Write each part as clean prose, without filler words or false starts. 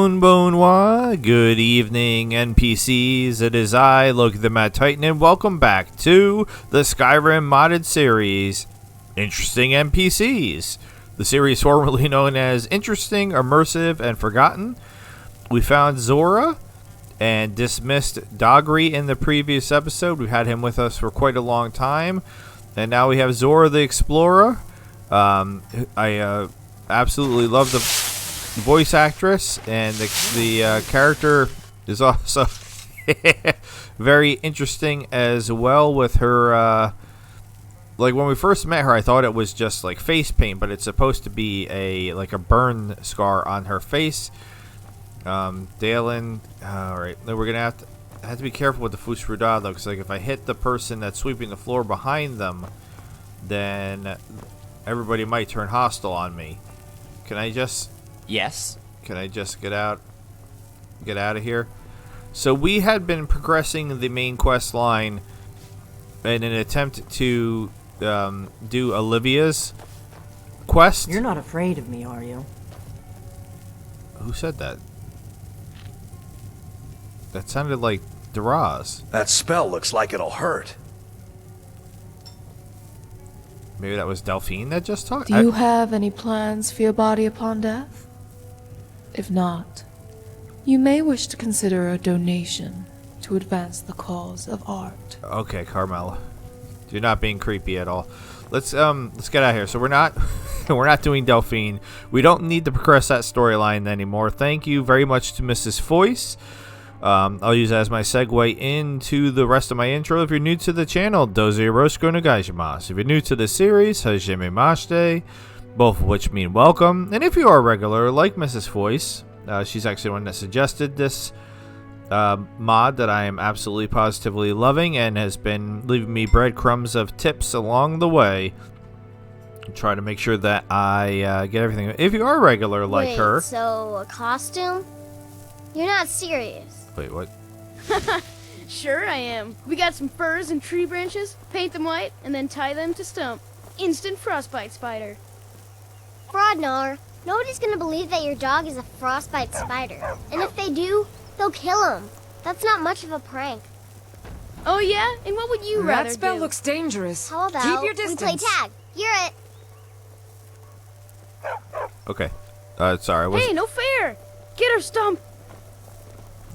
Bonwa. Good evening, NPCs. It is I, Loki the Mad Titan, and welcome back to the Skyrim modded series, Interesting NPCs. The series formerly known as Interesting, Immersive, and Forgotten. We found Zora and dismissed Dogri in the previous episode. We had him with us for quite a long time. And now we have Zora the Explorer. I absolutely love the voice actress, and the character is also very interesting as well with her. Like when we first met her, I thought it was just like face paint, but it's supposed to be a burn scar on her face. Dalen, all right, we're gonna have to be careful with the Fusruda though, because like if I hit the person that's sweeping the floor behind them, then everybody might turn hostile on me. Can I just? Yes. Can I just get out of here? So we had been progressing the main quest line in an attempt to do Olivia's quest. You're not afraid of me, are you? Who said that? That sounded like Daraz. That spell looks like it'll hurt. Maybe that was Delphine that just talked? Do you have any plans for your body upon death? If not, you may wish to consider a donation to advance the cause of art. Okay, Carmela. You're not being creepy at all. Let's get out of here. So we're not doing Delphine. We don't need to progress that storyline anymore. Thank you very much to Mrs. Foyce. I'll use that as my segue into the rest of my intro. If you're new to the channel, Doze Yoroshiku Onegaishimasu. If you're new to the series, Hajime Mashite, both of which mean welcome. And if you are a regular, like Mrs. Foyce, she's actually the one that suggested this mod that I am absolutely positively loving and has been leaving me breadcrumbs of tips along the way. Try to make sure that I get everything. If you are a regular like her. So a costume? You're not serious. Wait, what? Sure I am. We got some furs and tree branches, paint them white, and then tie them to stump. Instant frostbite spider. Fraudnar, nobody's gonna believe that your dog is a frostbite spider. And if they do, they'll kill him. That's not much of a prank. Oh yeah? And what would you rather That spell do? looks dangerous. How about Keep your we distance. play tag? You're it. Okay. Sorry. Hey, no fair! Get her, Stump!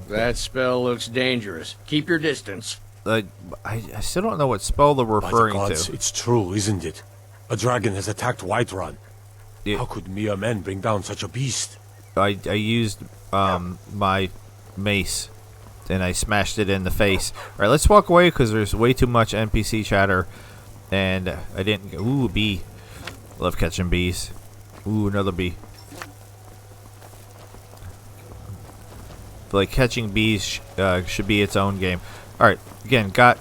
That spell looks dangerous. Keep your distance. I still don't know what spell they're By the referring gods, to. it's true, isn't it? A dragon has attacked Whiterun. Yeah. How could mere men bring down such a beast? I used my mace and I smashed it in the face. All right, let's walk away because there's way too much NPC chatter, and I didn't. Ooh, bee. Love catching bees. Ooh, another bee. Like catching bees should be its own game. All right, again, got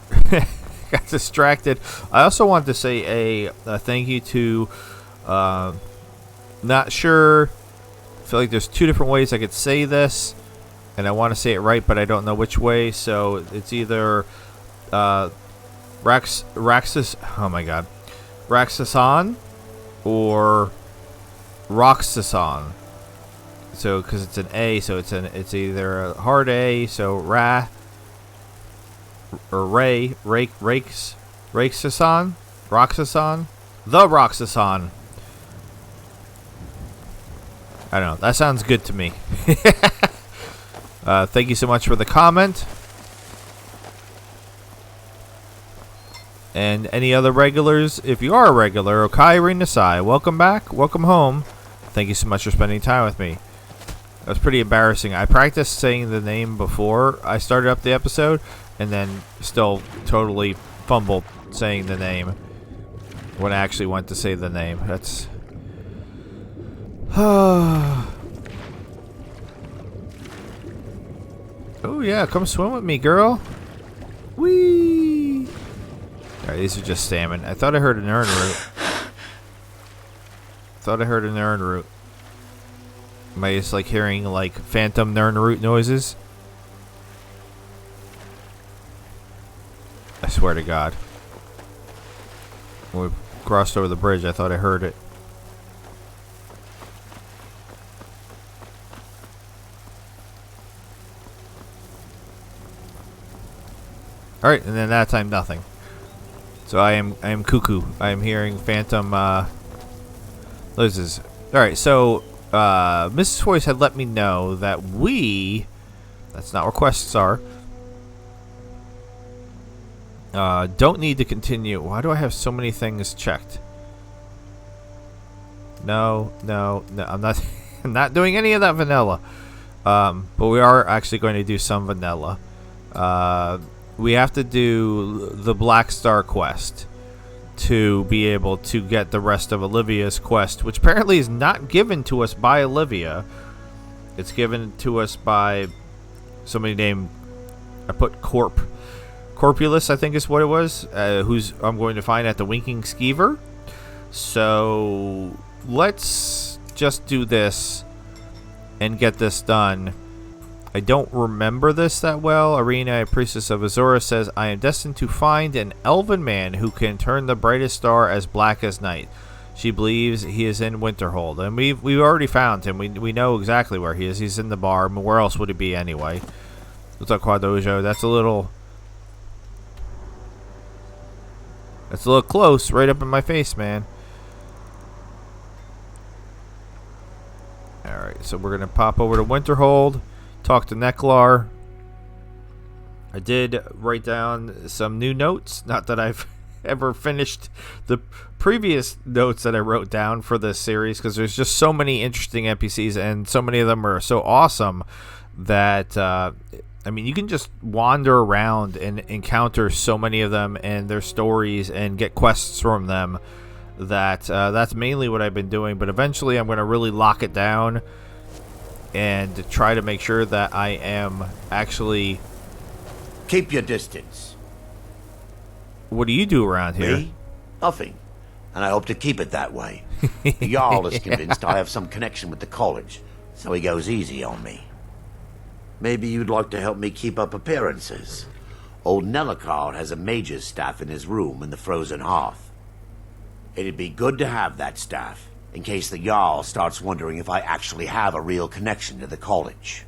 got distracted. I also want to say a thank you to. Not sure. I feel like there's two different ways I could say this, and I want to say it right, but I don't know which way. So it's either Raxus. Oh my God, Raxason or Roxason. So, because it's an A, so it's either a hard A, so Ra or Ray, Raxason, the Roxason. I don't know. That sounds good to me. Thank you so much for the comment. And any other regulars, if you are a regular, Okairi Nasai, welcome back, welcome home. Thank you so much for spending time with me. That was pretty embarrassing. I practiced saying the name before I started up the episode, and then still totally fumbled saying the name when I actually went to say the name. That's... Oh yeah, come swim with me, girl. Whee! Alright, these are just salmon. I thought I heard an urn root. Am I just like hearing like phantom Nernroot noises? I swear to God. When we crossed over the bridge, I thought I heard it. Alright, and then that time nothing. So I am cuckoo. I am hearing phantom noises. Alright, so Mrs. Hoyce had let me know that that's not where quests are, don't need to continue. Why do I have so many things checked? No, I'm not I'm not doing any of that vanilla. But we are actually going to do some vanilla. We have to do the Black Star quest to be able to get the rest of Olivia's quest, which apparently is not given to us by Olivia. It's given to us by somebody named, I put Corpulus, I think is what it was, who's I'm going to find at the Winking Skeever. So let's just do this and get this done. I don't remember this that well. Arena, a priestess of Azura, says, I am destined to find an elven man who can turn the brightest star as black as night. She believes he is in Winterhold. And we've already found him. We know exactly where he is. He's in the bar. I mean, where else would he be anyway? What's up, Quadojo? That's a little close. Right up in my face, man. Alright, so we're going to pop over to Winterhold. Talk to Neklar. I did write down some new notes. Not that I've ever finished the previous notes that I wrote down for this series, because there's just so many interesting NPCs and so many of them are so awesome that I mean, you can just wander around and encounter so many of them and their stories and get quests from them. That's mainly what I've been doing, but eventually I'm going to really lock it down and try to make sure that I am actually... Keep your distance. What do you do around here? Me? Nothing. And I hope to keep it that way. The Jarl is convinced I have some connection with the college, so he goes easy on me. Maybe you'd like to help me keep up appearances. Old Nellicard has a mage's staff in his room in the frozen hearth. It'd be good to have that staff, in case the Jarl starts wondering if I actually have a real connection to the college.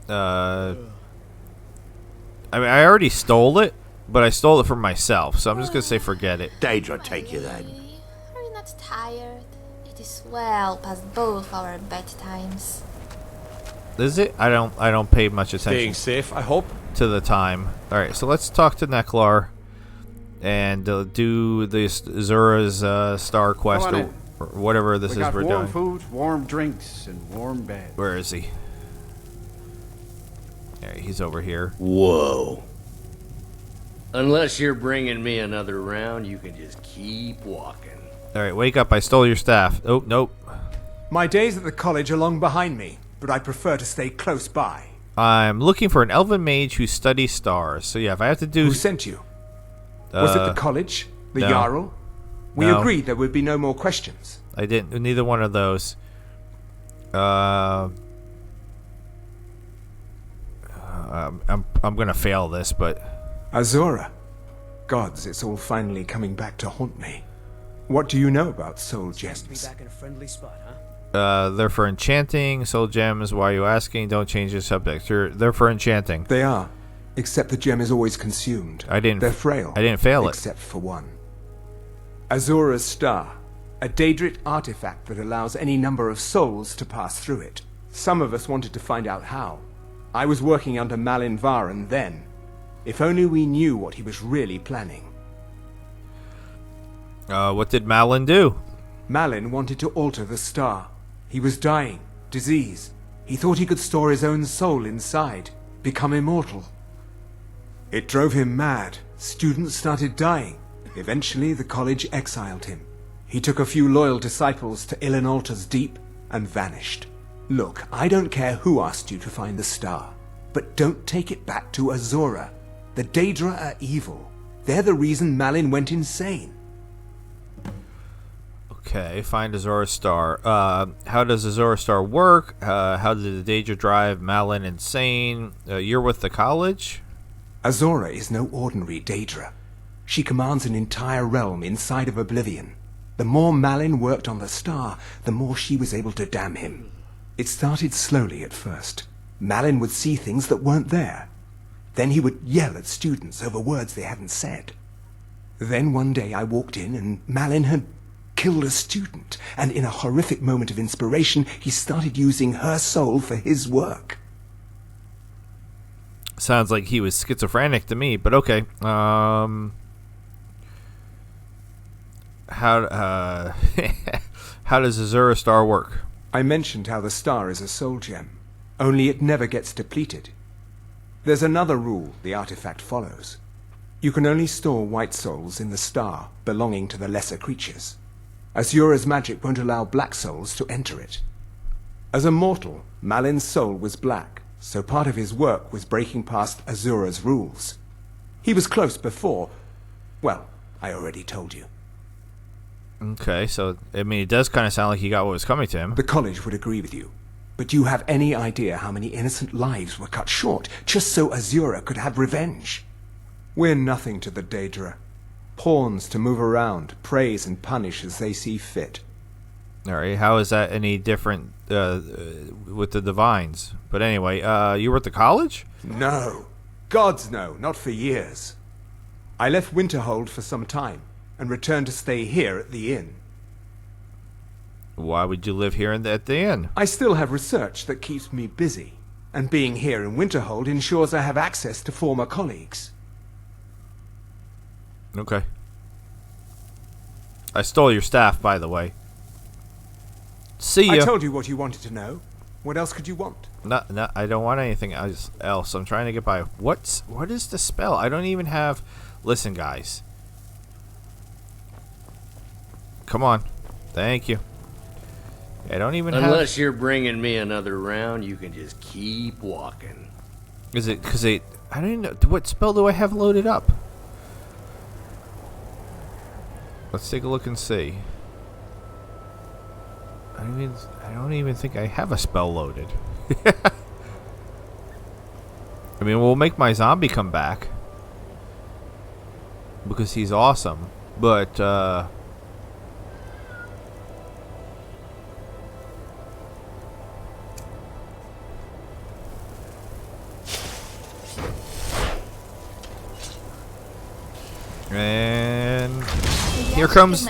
I mean, I already stole it, but I stole it from myself, so I'm just gonna say forget it. Daedra, take you then. Are you not tired? It is well past both our bedtimes. Is it? I don't pay much attention. Staying safe, I hope. To the time. All right, so let's talk to Neklar and do this Azura's Star quest or whatever this is we're doing. Warm food, warm drinks, and warm beds. Where is he? Yeah, he's over here. Whoa. Unless you're bringing me another round, you can just keep walking. All right, wake up. I stole your staff. Oh, nope. My days at the college are long behind me, but I prefer to stay close by. I'm looking for an elven mage who studies stars. So yeah, if I have to do... Who sent you? Was it the college? The no. Jarl? We No. agreed there would be no more questions. I didn't. Neither one of those. I'm gonna fail this, but... Azura. Gods, it's all finally coming back to haunt me. What do you know about soul gems? Back in a friendly spot, huh? They're for enchanting. Soul gems, why are you asking? Don't change the subject. They're for enchanting. They are. Except the gem is always consumed. They're frail. I didn't fail it. Except for one. Azura Star. A Daedric artifact that allows any number of souls to pass through it. Some of us wanted to find out how. I was working under Malin Varen then. If only we knew what he was really planning. What did Malin do? Malin wanted to alter the star. He was dying, disease. He thought he could store his own soul inside, become immortal. It drove him mad. Students started dying. Eventually, the college exiled him. He took a few loyal disciples to Illinalta's Deep and vanished. Look, I don't care who asked you to find the star, but don't take it back to Azura. The Daedra are evil. They're the reason Malin went insane. Okay, find Azura Star. How does Azura Star work? How did the Daedra drive Malin insane? You're with the college? Azura is no ordinary Daedra. She commands an entire realm inside of Oblivion. The more Malin worked on the star, the more she was able to damn him. It started slowly at first. Malin would see things that weren't there. Then he would yell at students over words they hadn't said. Then one day I walked in and Malin had killed a student, and in a horrific moment of inspiration, he started using her soul for his work. Sounds like he was schizophrenic to me, but okay. How how does Azura Star work? I mentioned how the star is a soul gem, only it never gets depleted. There's another rule the artifact follows. You can only store white souls in the star belonging to the lesser creatures. Azura's magic won't allow black souls to enter it. As a mortal, Malin's soul was black, so part of his work was breaking past Azura's rules. He was close before. Well, I already told you. Okay, so, I mean, it does kind of sound like he got what was coming to him. The college would agree with you. But do you have any idea how many innocent lives were cut short just so Azura could have revenge? We're nothing to the Daedra. Pawns to move around, praise and punish as they see fit. Alright, how is that any different with the Divines? But anyway, you were at the college? No. Gods no, not for years. I left Winterhold for some time and returned to stay here at the inn. Why would you live here at the inn? I still have research that keeps me busy, and being here in Winterhold ensures I have access to former colleagues. Okay. I stole your staff, by the way. See ya. I told you what you wanted to know. What else could you want? No, I don't want anything else. I'm trying to get by. What is the spell? I don't even have... Listen, guys. Come on. Thank you. I don't even have... Unless you're bringing me another round, you can just keep walking. Is it because I don't even know... What spell do I have loaded up? Let's take a look and see. I don't even think I have a spell loaded. I mean, we'll make my zombie come back. Because he's awesome. But, and here comes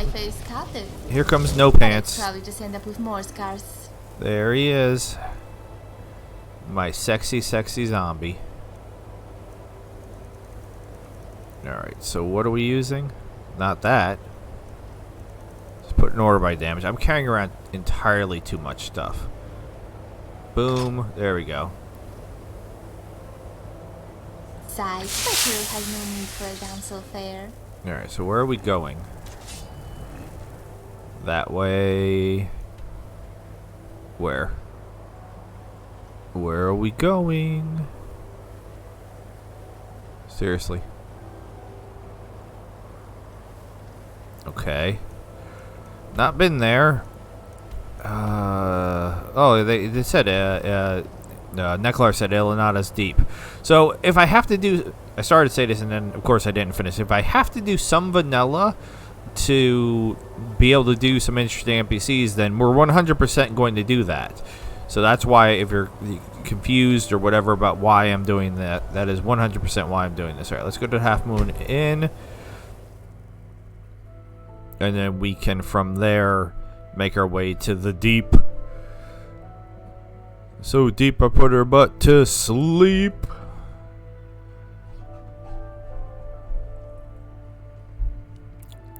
No Pants. Probably just end up with more scars. There he is. My sexy zombie. Alright, so what are we using? Not that. Let's put an order by damage. I'm carrying around entirely too much stuff. Boom. There we go. Besides, Special has no need for a damsel fair. Alright, so where are we going? That way. Where? Where are we going? Seriously. Okay. Not been there. Oh, they said, Neklar said Ilinada's deep. So, if I have to do... I started to say this and then, of course, I didn't finish. If I have to do some vanilla to be able to do some interesting NPCs, then we're 100% going to do that. So that's why, if you're confused or whatever about why I'm doing that, that is 100% why I'm doing this. Alright, let's go to Half Moon Inn. And then we can, from there, make our way to the deep. So deep I put her butt to sleep.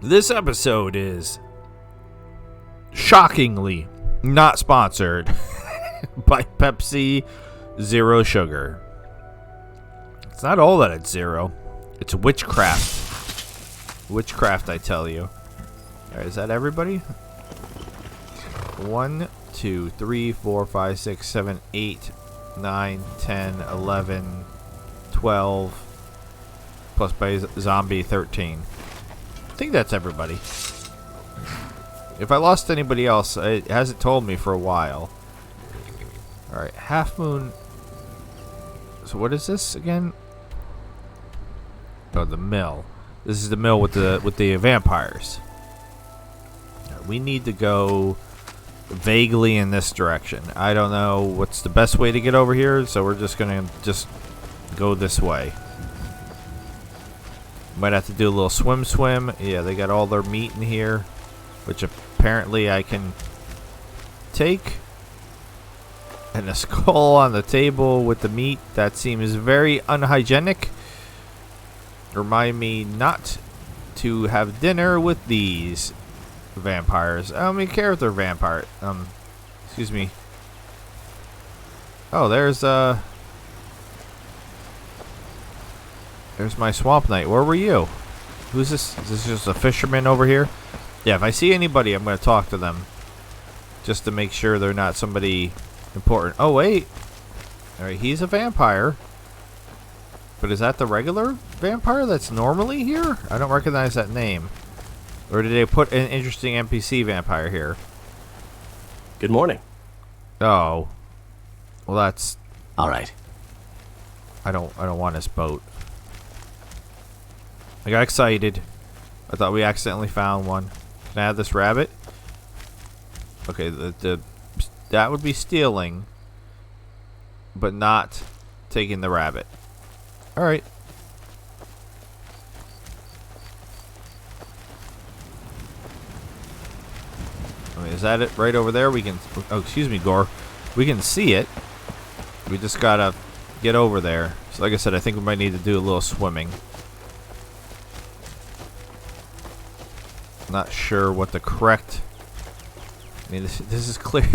This episode is shockingly not sponsored by Pepsi Zero Sugar. It's not all that it's zero. It's witchcraft. Witchcraft, I tell you. Alright, is that everybody? 1, 2, 3, 4, 5, 6, 7, 8, 9, 10, 11, 12, plus by zombie 13. I think that's everybody. If I lost anybody else, it hasn't told me for a while. Alright, Half Moon. So what is this again? Oh, the mill. This is the mill with the vampires. We need to go vaguely in this direction. I don't know what's the best way to get over here, so we're just gonna go this way. Might have to do a little swim. Yeah, they got all their meat in here, which apparently I can take. And a skull on the table with the meat. That seems very unhygienic. Remind me not to have dinner with these vampires. I don't even care if they're vampire. Excuse me. Oh, there's my swamp knight. Where were you? Who's this? Is this just a fisherman over here? Yeah, if I see anybody, I'm going to talk to them. Just to make sure they're not somebody important. Oh, wait. Alright, he's a vampire. But is that the regular vampire that's normally here? I don't recognize that name. Or did they put an interesting NPC vampire here? Good morning. Oh. Well, that's... Alright. I don't want this boat. I got excited. I thought we accidentally found one. Can I have this rabbit? Okay, that would be stealing, but not taking the rabbit. Alright. I mean, is that it right over there? We can... Oh, excuse me, Gore. We can see it. We just gotta get over there. So like I said, I think we might need to do a little swimming. Not sure what the correct... I mean, this is clear.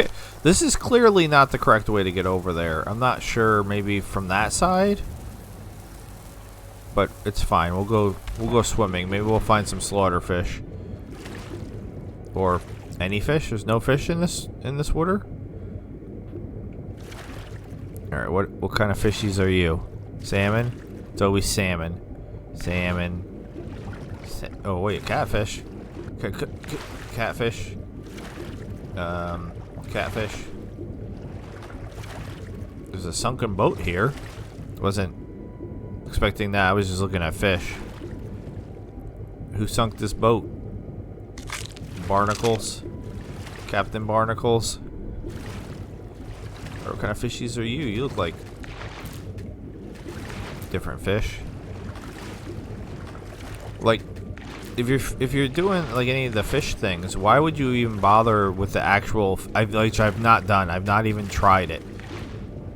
This is clearly not the correct way to get over there. I'm not sure. Maybe from that side, but it's fine. We'll go swimming. Maybe we'll find some slaughterfish or any fish. There's no fish in this water. All right. What kind of fishies are you? Salmon. It's always salmon. Salmon. Oh wait, catfish. Catfish. Catfish. There's a sunken boat here. Wasn't expecting that. I was just looking at fish. Who sunk this boat? Barnacles? Captain Barnacles? What kind of fishies are you? You look like different fish. Like, if you're doing like any of the fish things, why would you even bother with the actual? I've not done. I've not even tried it.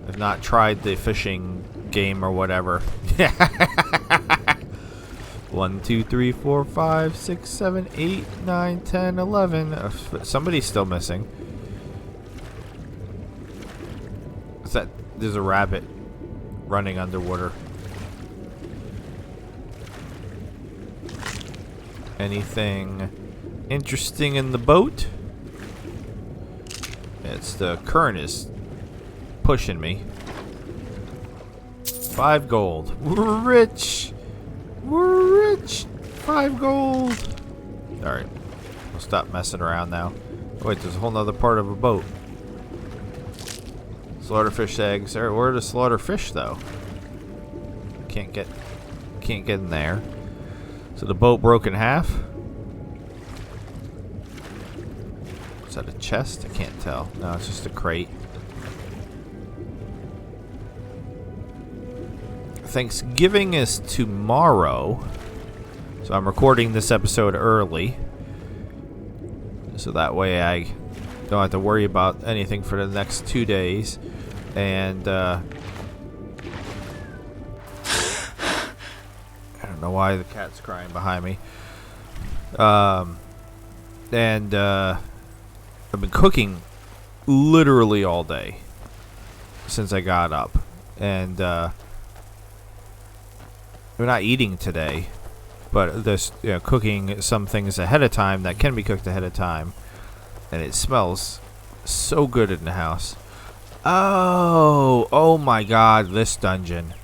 I've not tried the fishing game or whatever. 1, 2, 3, 4, 5, 6, 7, 8, 9, 10, 11. Somebody's still missing. What's that? There's a rabbit running underwater. Anything interesting in the boat? It's the current is pushing me. 5 gold. We're rich. We're rich. 5 gold. Alright. We'll stop messing around now. Oh, wait, there's a whole nother part of a boat. Slaughterfish eggs. Where are the slaughterfish though? Can't get in there. So the boat broke in half. Is that a chest? I can't tell. No, it's just a crate. Thanksgiving is tomorrow. So I'm recording this episode early. So that way I don't have to worry about anything for the next 2 days. And I don't know why the cat's crying behind me. And I've been cooking literally all day since I got up. And we're not eating today, but there's cooking some things ahead of time that can be cooked ahead of time. And it smells so good in the house. Oh my god, this dungeon.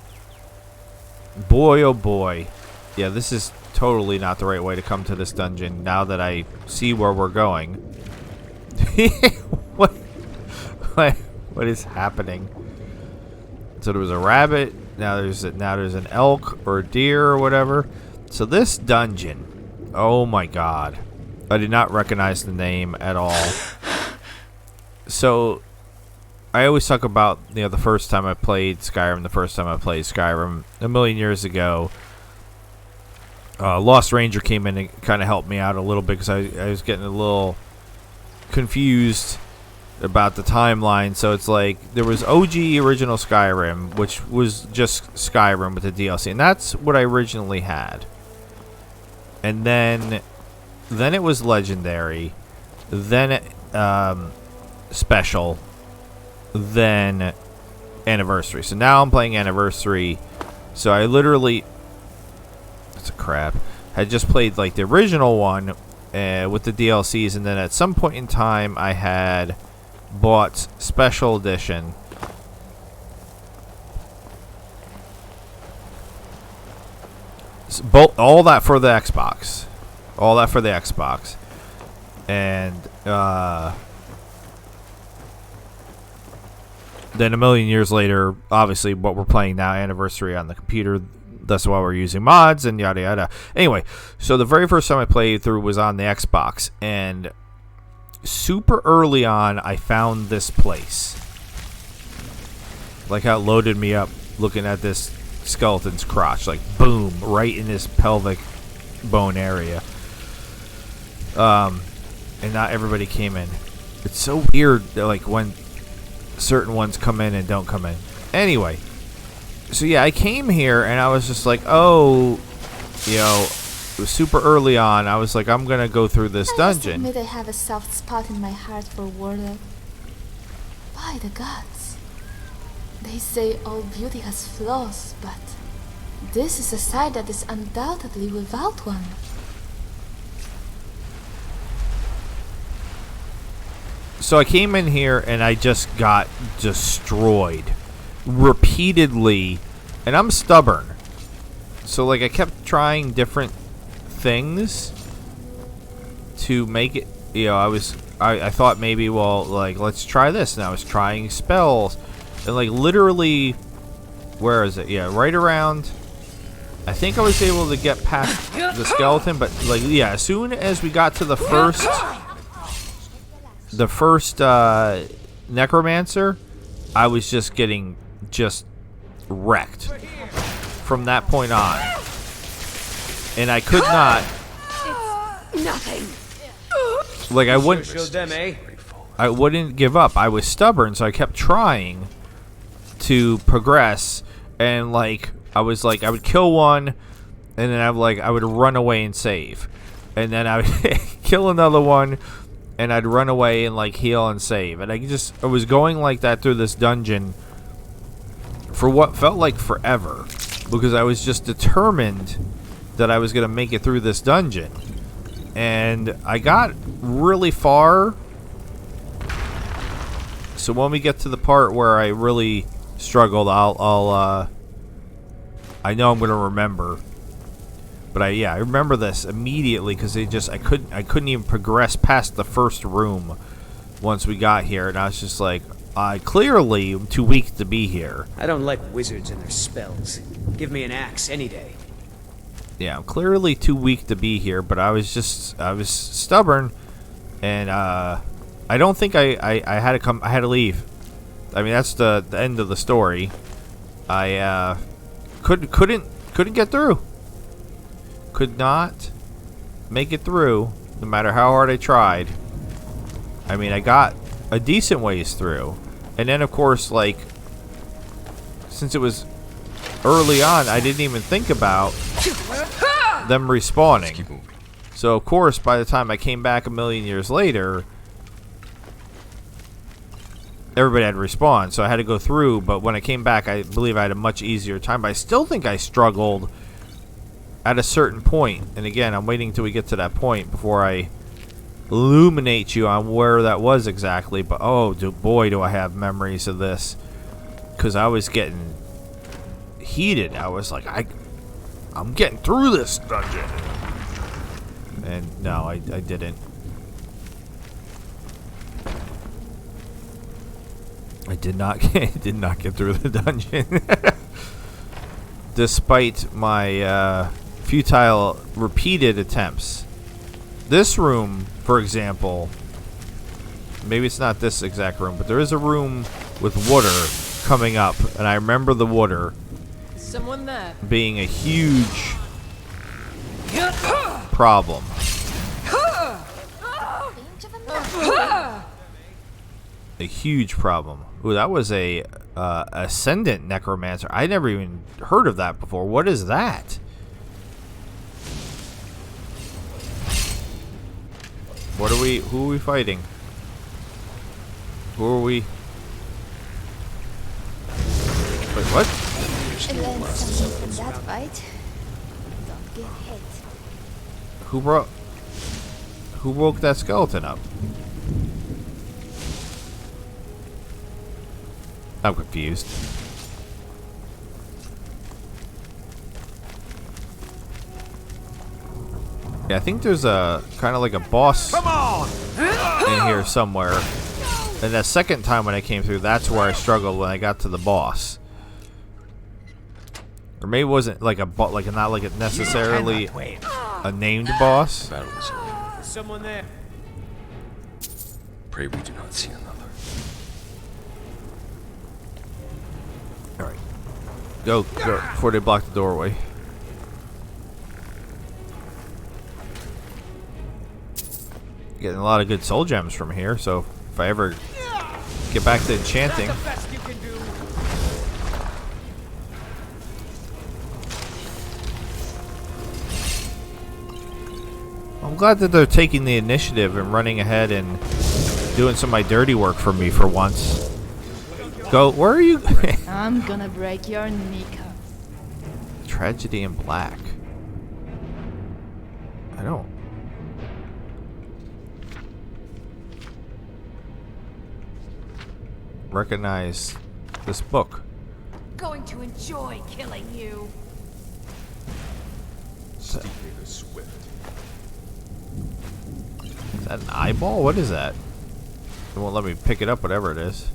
Boy, oh boy. Yeah, this is totally not the right way to come to this dungeon now that I see where we're going. What is happening? So there was a rabbit, now there's an elk or a deer or whatever. So this dungeon, oh my god. I did not recognize the name at all. So I always talk about, you know, the first time I played Skyrim a million years ago. Lost Ranger came in and kind of helped me out a little bit because I was getting a little confused about the timeline. So it's like there was OG original Skyrim, which was just Skyrim with the DLC, and that's what I originally had. And then it was Legendary, then Special, then Anniversary. So now I'm playing Anniversary. So I literally, it's a crap, had just played like the original one with the DLCs, and then at some point in time I had bought Special Edition. All that for the Xbox. And then a million years later, obviously what we're playing now, Anniversary on the computer, that's why we're using mods and yada yada. Anyway, so the very first time I played through was on the Xbox, and super early on I found this place. Like how it loaded me up looking at this skeleton's crotch, like boom, right in this pelvic bone area. And not everybody came in. It's so weird that, like, when certain ones come in and don't come in. Anyway, so yeah, I came here and I was just like, oh, you know, it was super early on. I was like, I'm gonna go through this dungeon. I must admit I have a soft spot in my heart for Warlock. By the gods. They say all beauty has flaws, but this is a side that is undoubtedly without one. So I came in here and I just got destroyed repeatedly, and I'm stubborn. So like I kept trying different things to make it, you know, I thought maybe, well, like, let's try this, and I was trying spells, and like literally, where is it? Yeah, right around, I think I was able to get past the skeleton, but like, yeah, as soon as we got to the first necromancer, I was just getting wrecked from that point on, and I could not. It's nothing. Like I wouldn't. Showed them, eh? I wouldn't give up. I was stubborn, so I kept trying to progress, and like I was like, I would kill one, and then I would run away and save, and then I would kill another one, and I'd run away and like heal and save, and I was going like that through this dungeon for what felt like forever, because I was just determined that I was gonna make it through this dungeon, and I got really far. So when we get to the part where I really struggled, I know I'm gonna remember. But I remember this immediately because I couldn't even progress past the first room once we got here, and I was just like, I clearly am too weak to be here. I don't like wizards and their spells. Give me an axe any day. Yeah, I'm clearly too weak to be here, but I was stubborn, and I don't think I had to leave. I mean, that's the end of the story. I couldn't get through. Could not make it through, no matter how hard I tried. I mean, I got a decent ways through, and then of course, like, since it was early on, I didn't even think about them respawning. So of course, by the time I came back a million years later, everybody had respawned, so I had to go through. But when I came back, I believe I had a much easier time. But I still think I struggled at a certain point. And again, I'm waiting till we get to that point before I illuminate you on where that was exactly. But oh, boy, do I have memories of this, because I was getting heated. I was like, I'm getting through this dungeon, and no, I didn't. I did not get through the dungeon, despite my futile, repeated attempts. This room, for example, maybe it's not this exact room, but there is a room with water coming up, and I remember the water Someone there. being a huge problem. A huge problem. Ooh, that was a ascendant necromancer. I never even heard of that before. What is that? What are we? Who are we fighting? Who are we? Wait, what? And then something from that fight. Don't get hit. Who woke that skeleton up? I'm confused. Yeah, I think there's a kind of like a boss in here somewhere. And the second time when I came through, that's where I struggled when I got to the boss. Or maybe it wasn't like a not like a necessarily a named boss. Battle is over. Someone there. Pray we do not see another. All right, go before they block the doorway. Getting a lot of good soul gems from here, so if I ever get back to enchanting. I'm glad that they're taking the initiative and running ahead and doing some of my dirty work for me for once. Go, where are you? I'm gonna break your kneecap. Tragedy in Black. I don't. Recognize this book. Going to enjoy killing you. Is that an eyeball? What is that? It won't let me pick it up, whatever it is.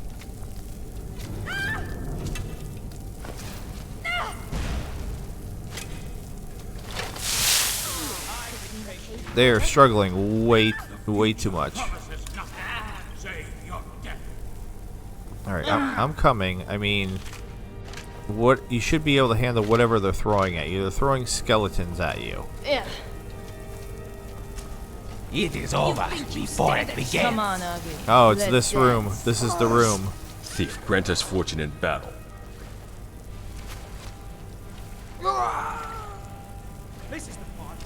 They are struggling way too much. Alright, I'm coming. I mean, what you should be able to handle whatever they're throwing at you. They're throwing skeletons at you. Yeah. It is over before it begins. Come on, Ugly. Oh, it's this room. This is the room. Thief, grant us fortune in battle. This is the part.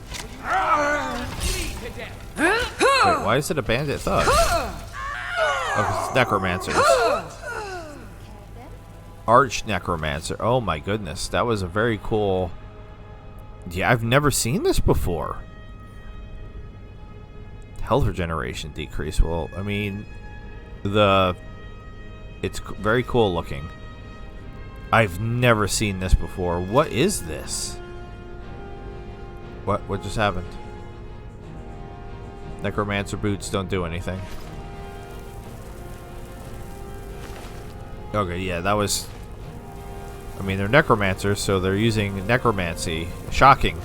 Wait, why is it a bandit thug? Oh, it's necromancers. Arch necromancer. Oh my goodness, that was a very cool. Yeah, I've never seen this before. Health regeneration decrease. Well, I mean, it's very cool looking. I've never seen this before. What is this? What just happened? Necromancer boots don't do anything. Okay, yeah, that was... I mean, they're necromancers, so they're using necromancy. Shocking.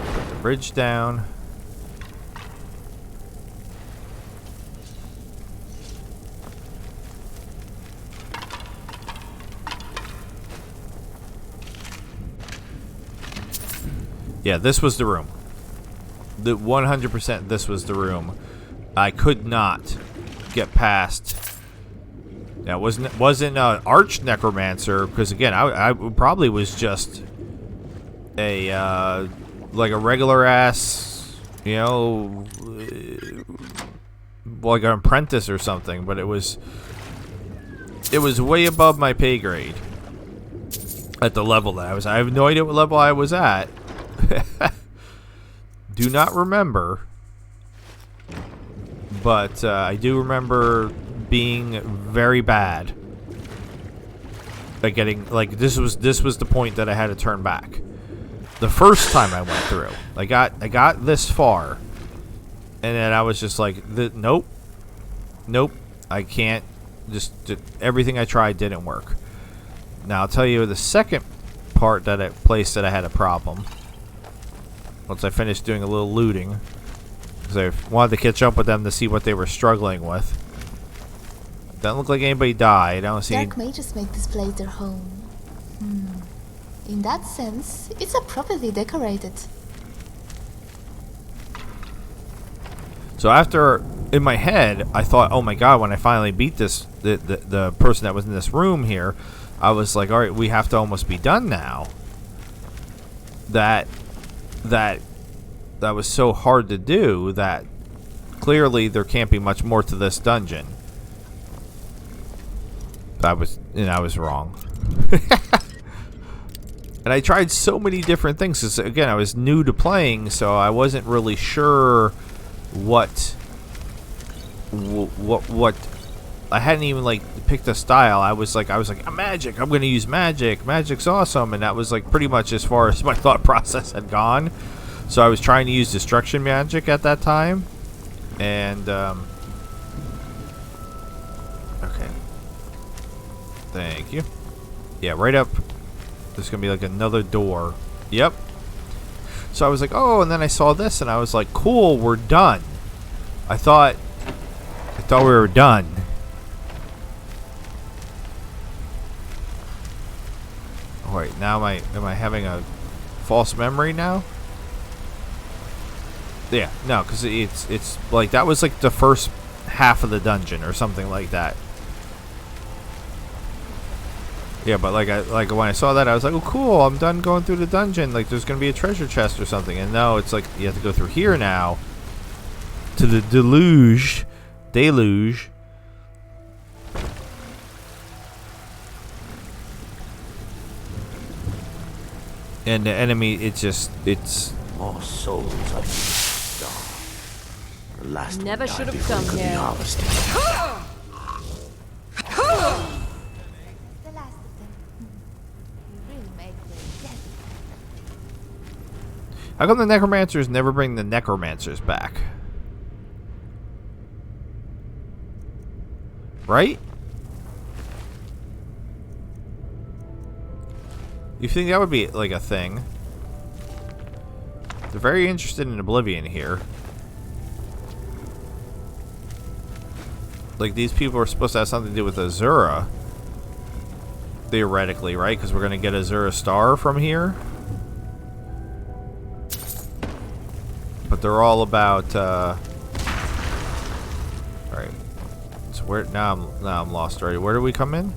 Put the bridge down. Yeah, this was the room. The 100% this was the room. I could not get past. That wasn't an arch necromancer, because again, I probably was just a like a regular ass, you know, like an apprentice or something. But it was way above my pay grade at the level that I was. I have no idea what level I was at. Do not remember, but I do remember being very bad at getting, like, this was the point that I had to turn back. The first time I went through, I got this far, and then I was just like, nope, I can't. Just everything I tried didn't work. Now I'll tell you the second place that I had a problem. Once I finished doing a little looting, because I wanted to catch up with them to see what they were struggling with. Doesn't look like anybody died. I don't see Dark mages make this place their home. In that sense, it's appropriately decorated. So after, in my head, I thought, oh my god, when I finally beat this, the person that was in this room here, I was like, alright, we have to almost be done now. That was so hard to do that clearly there can't be much more to this dungeon. I was wrong. And I tried so many different things. 'Cause again, I was new to playing, so I wasn't really sure what I hadn't even like picked a style. I was like magic. I'm gonna use magic. Magic's awesome, and that was like pretty much as far as my thought process had gone. So I was trying to use destruction magic at that time, and okay. Thank you. Yeah, right up. There's gonna be like another door. Yep. So I was like, oh, and then I saw this, and I was like, cool, we're done. I thought we were done. Oh, wait, now am I having a false memory now? Yeah, no, because it's like that was like the first half of the dungeon or something like that. Yeah, but like when I saw that, I was like, oh cool, I'm done going through the dungeon. Like there's gonna be a treasure chest or something, and no, it's like you have to go through here now to the deluge. And the enemy, it's more souls of the star. The last Never one should died have before it come could be here. harvested. The last of them. You really make the death. How come the necromancers never bring the necromancers back? Right? You think that would be like a thing? They're very interested in Oblivion here. Like these people are supposed to have something to do with Azura. Theoretically, right? Because we're going to get Azura Star from here. But they're all about alright. So where now I'm lost already. Where do we come in?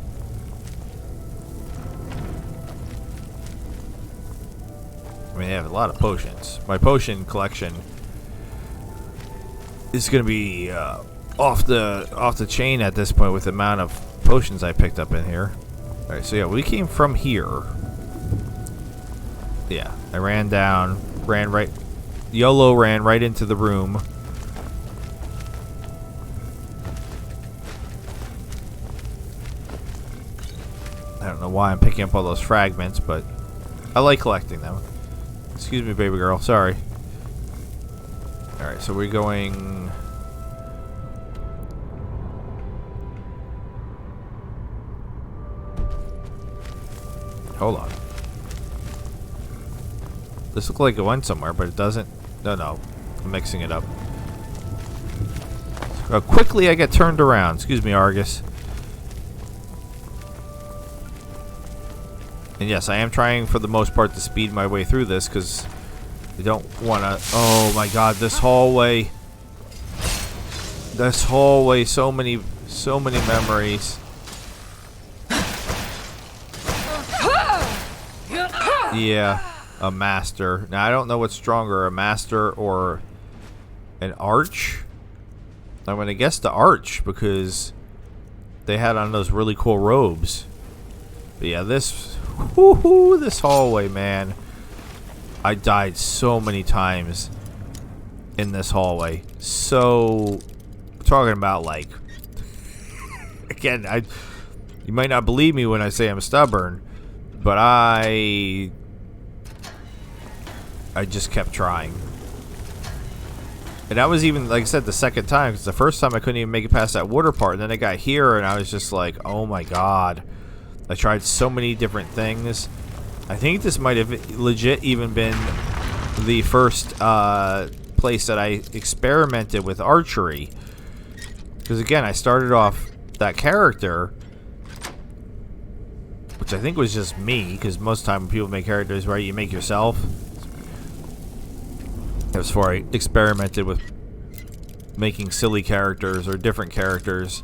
I mean, they have a lot of potions. My potion collection is going to be off the chain at this point with the amount of potions I picked up in here. Alright, so yeah, we came from here. Yeah, I ran right into the room. I don't know why I'm picking up all those fragments, but I like collecting them. Excuse me, baby girl. Sorry. Alright, so we're going... Hold on. This looks like it went somewhere, but it doesn't. No. I'm mixing it up. Quickly I get turned around. Excuse me, Argus. And yes, I am trying for the most part to speed my way through this because I don't want to... Oh my god, this hallway. This hallway, so many memories. Yeah, a master. Now, I don't know what's stronger, a master or an arch. I'm going to guess the arch because they had on those really cool robes. But yeah, this hallway, man. I died so many times in this hallway. So, I'm talking about like... Again, you might not believe me when I say I'm stubborn, but I just kept trying. And that was even, like I said, the second time, because the first time I couldn't even make it past that water part, and then I got here and I was just like, oh my god. I tried so many different things, I think this might have legit even been the first place that I experimented with archery. Because again, I started off that character, which I think was just me, because most of the time when people make characters, right, you make yourself. That was before I experimented with making silly characters or different characters.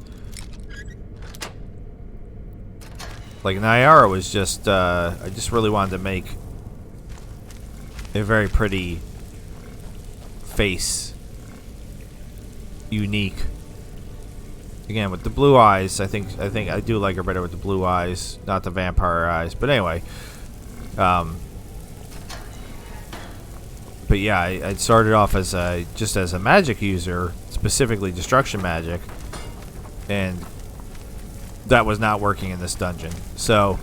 Like Nayara was just, I just really wanted to make a very pretty face. Unique. Again, with the blue eyes, I think I do like her better with the blue eyes, not the vampire eyes. But anyway, but yeah, I started off as just as a magic user, specifically destruction magic, and that was not working in this dungeon. So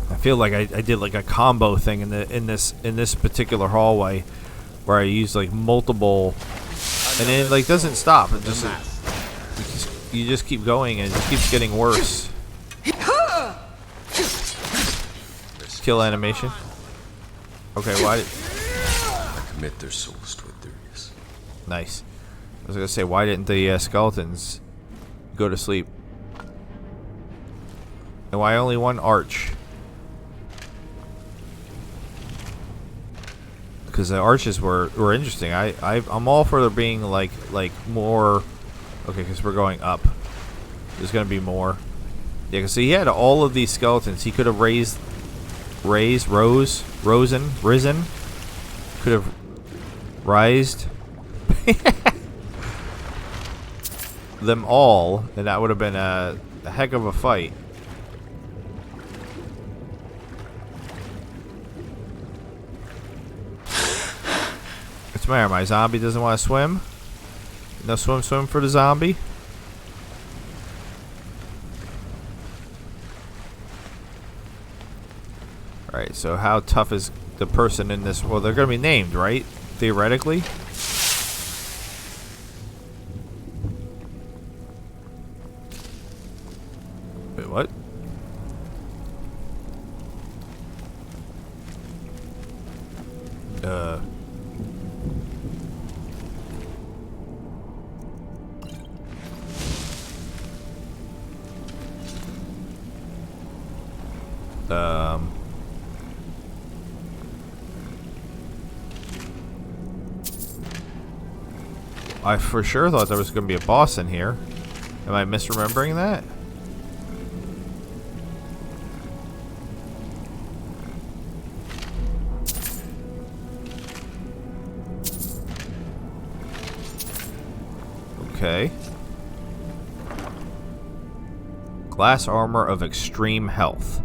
I feel like I did like a combo thing in this particular hallway, where I used like multiple, and it like doesn't stop. It just you just keep going, and it just keeps getting worse. Kill animation. Okay, why? I commit their souls to Ethereus. Nice. I was gonna say, why didn't the skeletons go to sleep? And why only one arch? Because the arches were interesting. I'm all for there being like more. Okay, because we're going up. There's gonna be more. Yeah, because he had all of these skeletons. He could have risen. Could have rised them all, and that would have been a heck of a fight. What's the matter? My zombie doesn't want to swim? No swim for the zombie? Alright, so how tough is the person in this? Well, they're going to be named, right? Theoretically? Wait, what? I for sure thought there was going to be a boss in here. Am I misremembering that? Okay. Glass armor of extreme health.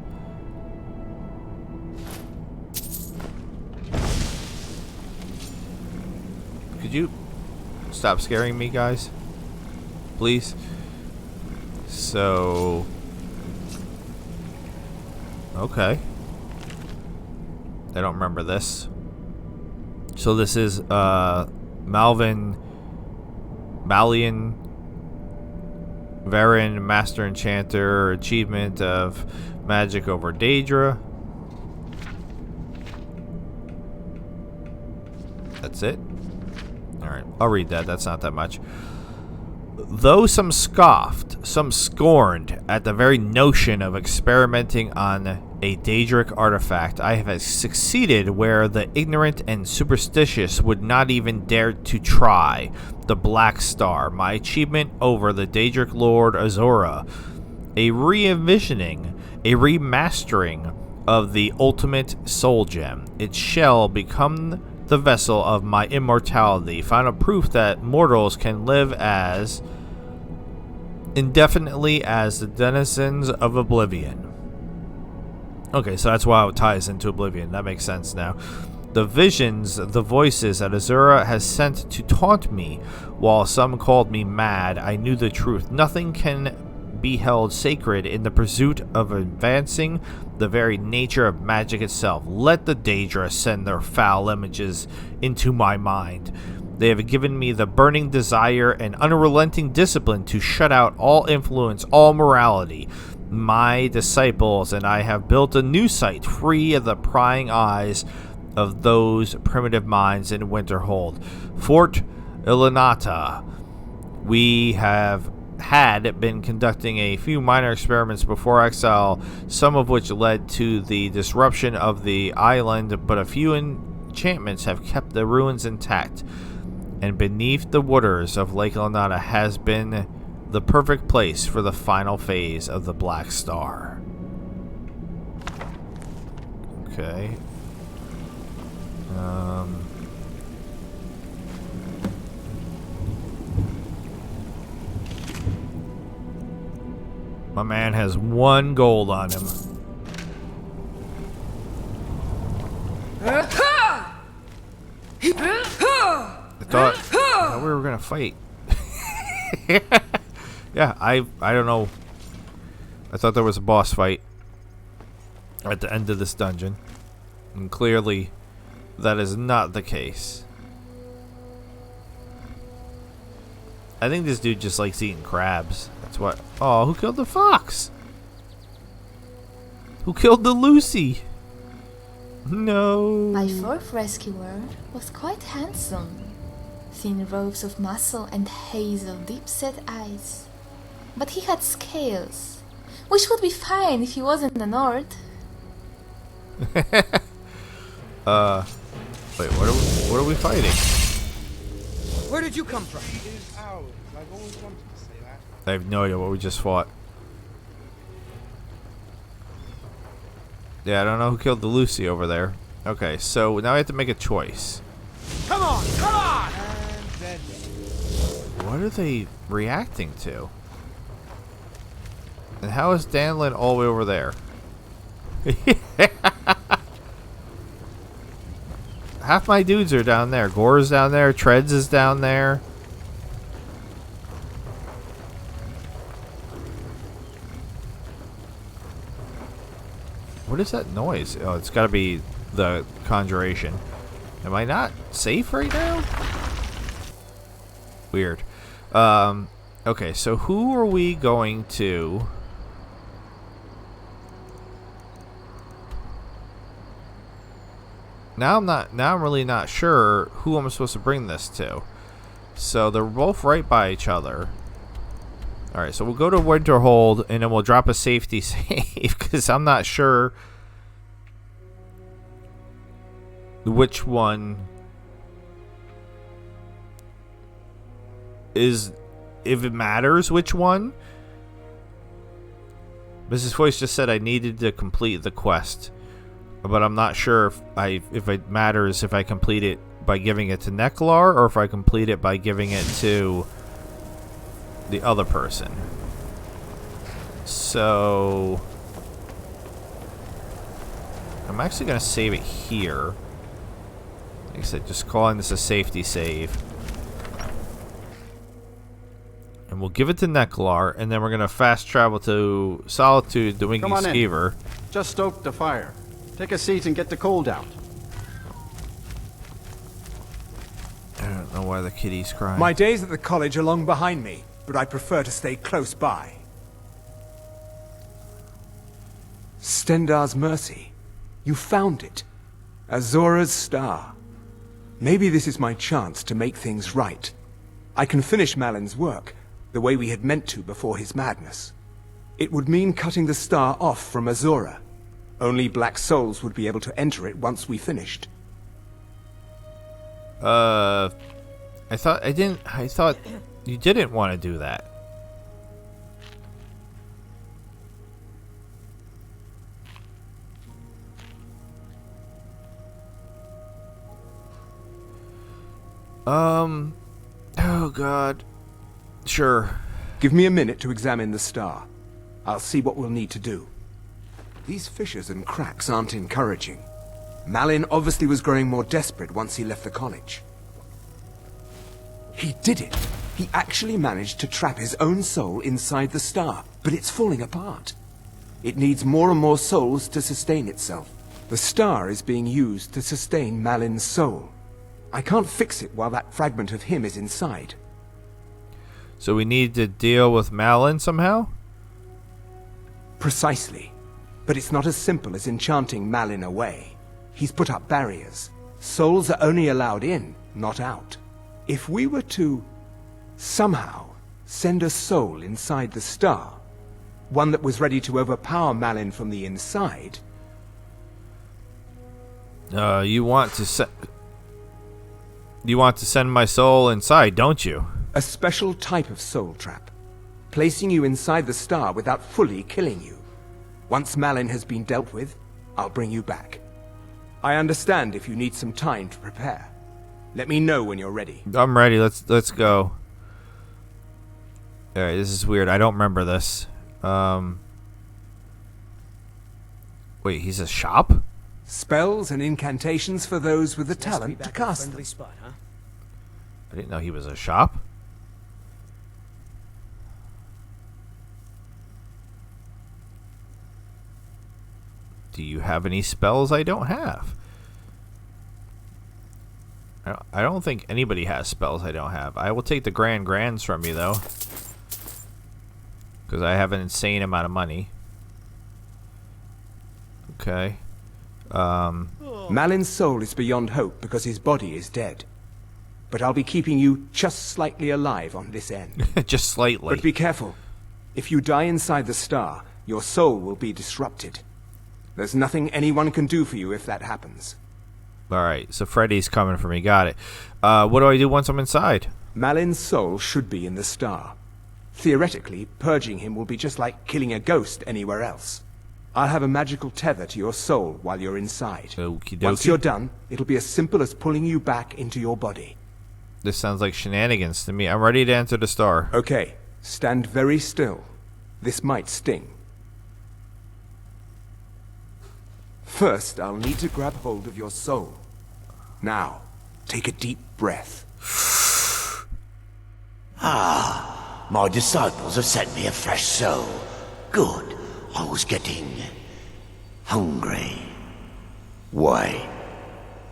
Could you stop scaring me, guys? Please? So... okay. I don't remember this. So this is, Malian Varin, Master Enchanter, achievement of magic over Daedra. That's it. Alright, I'll read that. That's not that much. Though some scoffed, some scorned at the very notion of experimenting on a Daedric artifact, I have succeeded where the ignorant and superstitious would not even dare to try. The Black Star, my achievement over the Daedric Lord Azura. A re-envisioning, a remastering of the ultimate soul gem. It shall become the vessel of my immortality, final proof that mortals can live as indefinitely as the denizens of oblivion. Okay, so that's why it ties into oblivion. That makes sense now. The visions, the voices that Azura has sent to taunt me, while some called me mad, I knew the truth. Nothing can be held sacred in the pursuit of advancing the very nature of magic itself. Let the Daedra send their foul images into my mind. They have given me the burning desire and unrelenting discipline to shut out all influence, all morality. my disciples, and I have built a new site free of the prying eyes of those primitive minds in Winterhold. Fort Ilanata. We have had been conducting a few minor experiments before exile, some of which led to the disruption of the island, but a few enchantments have kept the ruins intact. And beneath the waters of Lake Ilanata has been the perfect place for the final phase of the Black Star. Okay. My man has 1 gold on him. I thought we were gonna fight. Yeah, I don't know. I thought there was a boss fight at the end of this dungeon, and clearly that is not the case. I think this dude just likes eating crabs. That's what. Oh, who killed the fox? Who killed the Lucy? No. My fourth rescuer was quite handsome. Thin robes of muscle and hazel, deep-set eyes. But he had scales, which would be fine if he wasn't a Nord. Wait, what are we fighting? Where did you come from? I have no idea what we just fought. Yeah, I don't know who killed the Lucy over there. Okay, so now I have to make a choice. Come on, come on! What are they reacting to? And how is Danlin all the way over there? Half my dudes are down there. Gore's down there. Treads is down there. What is that noise? Oh, it's got to be the conjuration. Am I not safe right now? Weird. Okay, so who are we going to... Now I'm really not sure who I'm supposed to bring this to. So they're both right by each other. Alright, so we'll go to Winterhold and then we'll drop a safety save because I'm not sure which one is, if it matters which one. Mrs. Voice just said I needed to complete the quest, but I'm not sure if it matters if I complete it by giving it to Neklar or if I complete it by giving it to the other person. So I'm actually going to save it here. Like I said, just calling this a safety save. And we'll give it to Neklar, and then we're going to fast travel to Solitude, the Winky Skeever. Just stoke the fire. Take a seat and get the cold out. I don't know why the kitty's crying. My days at the college are long behind me, but I prefer to stay close by. Stendar's Mercy. You found it. Azura's Star. Maybe this is my chance to make things right. I can finish Malin's work, the way we had meant to before his madness. It would mean cutting the star off from Azura. Only black souls would be able to enter it once we finished. I thought you didn't want to do that. Oh god. Sure. Give me a minute to examine the star. I'll see what we'll need to do. These fissures and cracks aren't encouraging. Malin obviously was growing more desperate once he left the college. He did it! He actually managed to trap his own soul inside the star, but it's falling apart. It needs more and more souls to sustain itself. The star is being used to sustain Malin's soul. I can't fix it while that fragment of him is inside. So we need to deal with Malin somehow? Precisely. But it's not as simple as enchanting Malin away. He's put up barriers. Souls are only allowed in, not out. If we were to somehow send a soul inside the star, one that was ready to overpower Malin from the inside... You want to send my soul inside, don't you? A special type of soul trap, placing you inside the star without fully killing you. Once Malin has been dealt with, I'll bring you back. I understand if you need some time to prepare. Let me know when you're ready. I'm ready. Let's go. All right, this is weird. I don't remember this. Wait, he's a shop? Spells and incantations for those with the talent to cast them. Spot, huh? I didn't know he was a shop. Do you have any spells I don't have? I don't think anybody has spells I don't have. I will take the grands from you, though. Because I have an insane amount of money. Okay. Malin's soul is beyond hope because his body is dead. But I'll be keeping you just slightly alive on this end. Just slightly. But be careful. If you die inside the star, your soul will be disrupted. There's nothing anyone can do for you if that happens. Alright, so Freddy's coming for me. Got it. What do I do once I'm inside? Malin's soul should be in the star. Theoretically, purging him will be just like killing a ghost anywhere else. I'll have a magical tether to your soul while you're inside. Okie dokie. Once you're done, it'll be as simple as pulling you back into your body. This sounds like shenanigans to me. I'm ready to enter the star. Okay, stand very still. This might sting. First, I'll need to grab hold of your soul. Now, take a deep breath. My disciples have sent me a fresh soul. Good. I was getting hungry. Wait.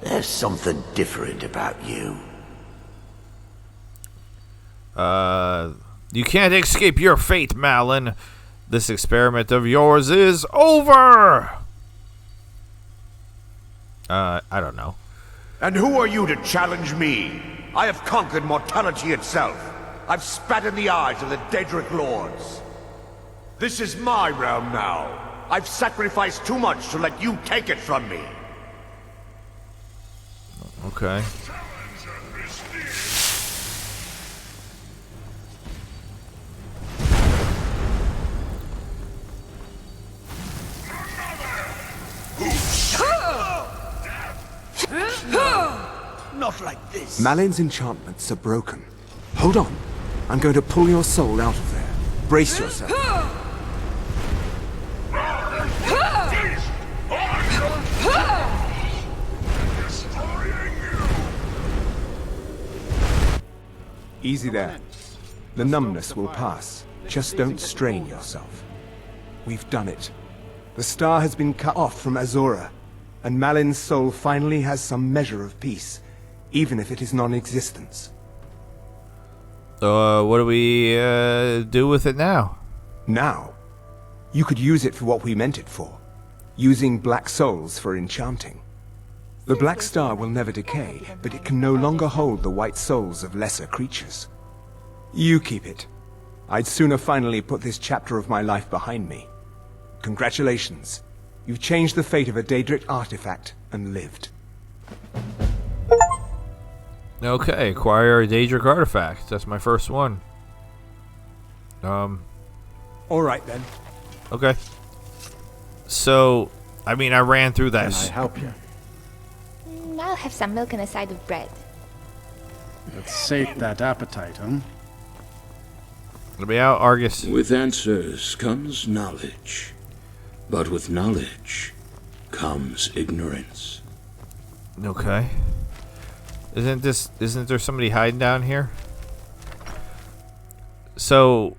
There's something different about you. You can't escape your fate, Malin. This experiment of yours is over! I don't know. And who are you to challenge me? I have conquered mortality itself. I've spat in the eyes of the Daedric Lords. This is my realm now. I've sacrificed too much to let you take it from me. Okay. Not like this. Malin's enchantments are broken. Hold on. I'm going to pull your soul out of there. Brace yourself. Easy there. The numbness will pass. Just don't strain yourself. We've done it. The star has been cut off from Azura, and Malin's soul finally has some measure of peace, even if it is non-existence. What do we do with it now? Now? You could use it for what we meant it for. Using black souls for enchanting. The black star will never decay, but it can no longer hold the white souls of lesser creatures. You keep it. I'd sooner finally put this chapter of my life behind me. Congratulations. You've changed the fate of a Daedric artifact and lived. Okay, acquire a Daedric artifact. That's my first one. All right then. Okay. So, I mean, I ran through that. Can I help you? I'll have some milk and a side of bread. Let's sate that appetite, huh? It'll be out, Argus. With answers comes knowledge. But with knowledge comes ignorance. Okay. Isn't there somebody hiding down here? So,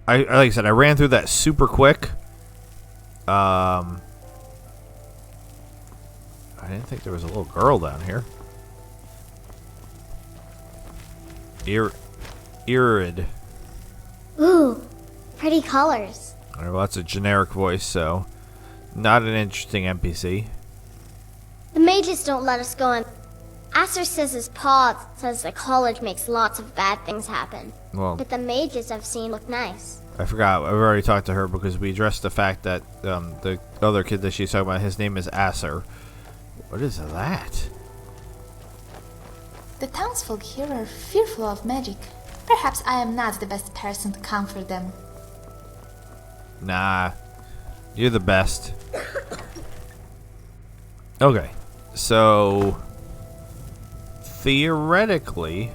like I said, I ran through that super quick. I didn't think there was a little girl down here. Irid. Ooh, pretty colors. Alright, well, that's a generic voice, so not an interesting NPC. The mages don't let us go in. Acer says his paw says the college makes lots of bad things happen. Well, But the mages I've seen look nice. I forgot. I've already talked to her because we addressed the fact that the other kid that she's talking about, his name is Acer. What is that? The townsfolk here are fearful of magic. Perhaps I am not the best person to comfort them. Nah, you're the best. Okay, so theoretically,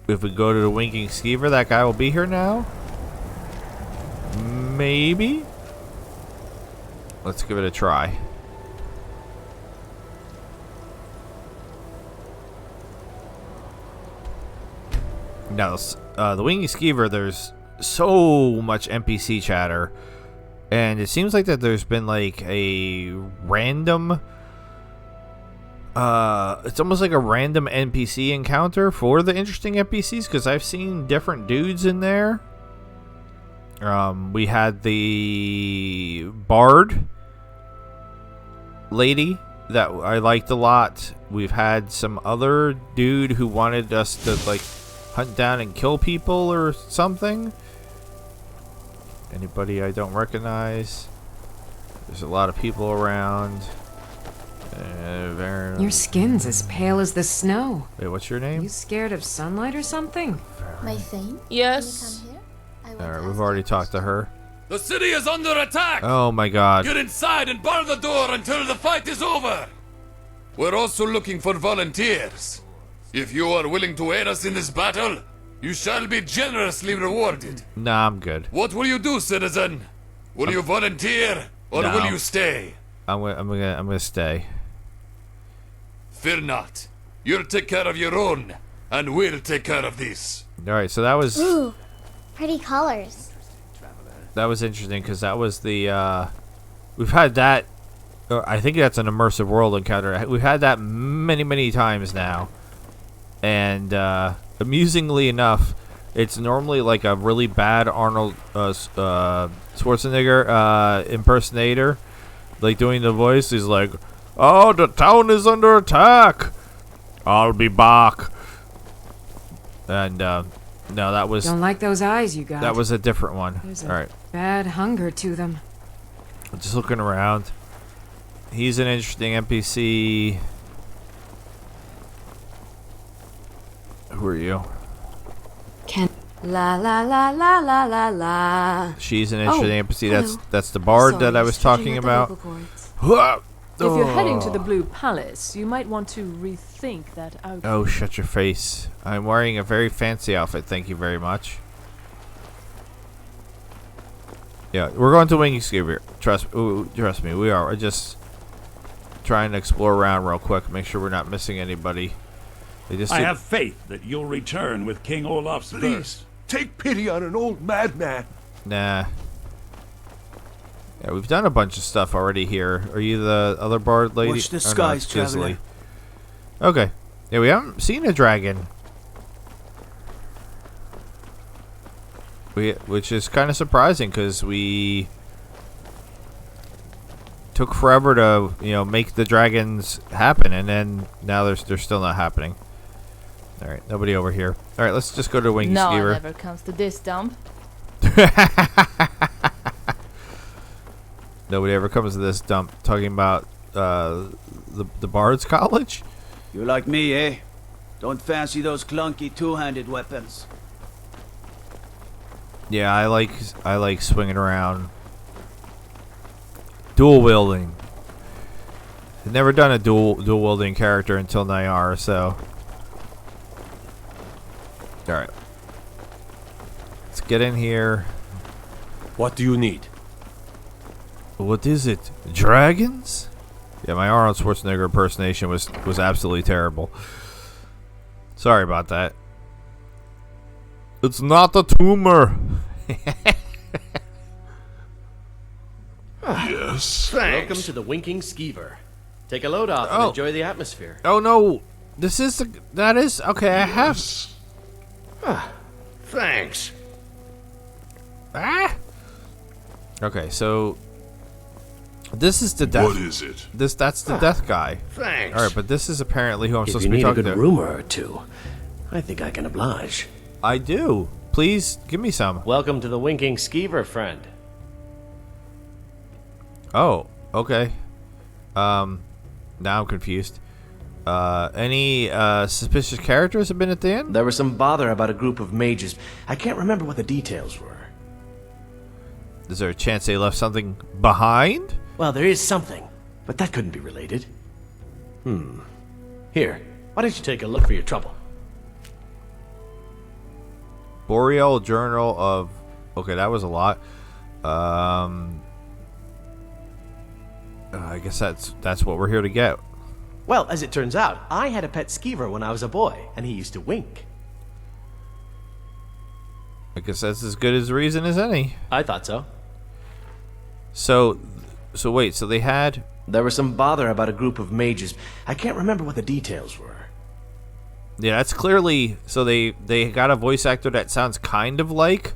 if we go to the Winking Skeever, that guy will be here now? Maybe? Let's give it a try. Now, the Winking Skeever, there's so much NPC chatter, and it seems like that there's been like a random it's almost like a random NPC encounter for the interesting NPCs, because I've seen different dudes in there. We had the bard lady that I liked a lot. We've had some other dude who wanted us to like hunt down and kill people or something. Anybody I don't recognize? There's a lot of people around. Your skin's as pale as the snow. Wait, what's your name? You scared of sunlight or something? My Thane? Yes. Alright, we've already talked to her. The city is under attack! Oh my god. Get inside and bar the door until the fight is over! We're also looking for volunteers. If you are willing to aid us in this battle, you shall be generously rewarded. Nah, I'm good. What will you do, citizen? Will you volunteer, or No. will you stay? I'm gonna stay. Fear not. You'll take care of your own, and we'll take care of this. Alright, so that was Ooh, pretty colors. interesting, because that was the we've had that. I think that's an immersive world encounter. We've had that many times now, and amusingly enough, it's normally like a really bad Arnold Schwarzenegger impersonator, like doing the voice. He's like, "Oh, the town is under attack. I'll be back." And no, that was Don't like those eyes you got. that was a different one. There's All right, bad hunger to them. just looking around. He's an interesting NPC. Who are you? Can la la la la la la la. She's an interesting NPC. hello. That's the bard Sorry, that I was talking stretching at the about. vocal cords. If you're heading to Oh. the Blue Palace, you might want to rethink that outfit. Oh, shut your face. I'm wearing a very fancy outfit, thank you very much. Yeah, we're going to Winking Skeever. Trust me, we are. We're just trying to explore around real quick, make sure we're not missing anybody. They just I have faith that you'll return with King Olaf's verse. Take pity on an old madman. Nah. Yeah, we've done a bunch of stuff already here. Are you the other bard lady? Watch the Oh, no, skies, it's Gisli. traveler. Okay. Yeah, we haven't seen a dragon. Which is kind of surprising, because we took forever to, make the dragons happen, and then now they're still not happening. All right, nobody over here. All right, let's just go to Winking No one Skeever. ever comes to this dump. Nobody ever comes to this dump talking about the Bard's College. You like me, eh? Don't fancy those clunky two-handed weapons. Yeah, I like swinging around, dual wielding. I've never done a dual wielding character until Nayara, so. All right, let's get in here. What do you need? What is it? Dragons? Yeah, my Arnold Schwarzenegger impersonation was absolutely terrible. Sorry about that. It's not a tumor. Yes. Welcome to the Winking Skeever. Take a load off and enjoy the atmosphere. Oh no, that is okay. I have. Thanks. Ah! Okay, so this is the death. What is it? That's the death guy. Thanks. All right, but this is apparently who I'm If supposed you to be need a talking good to. rumor or two, I think I can oblige. I do. Please give me some. Welcome to the Winking Skeever, friend. Oh, okay. Now I'm confused. Any suspicious characters have been at the end? There was some bother about a group of mages. I can't remember what the details were. Is there a chance they left something behind? Well, there is something, but that couldn't be related. Here, why don't you take a look for your trouble? Boreal Journal of... Okay, that was a lot. I guess that's what we're here to get. Well, as it turns out, I had a pet skeever when I was a boy, and he used to wink. I guess that's as good as reason as any. I thought so. So wait, so they had... There was some bother about a group of mages. I can't remember what the details were. Yeah, that's clearly... So they got a voice actor that sounds kind of like...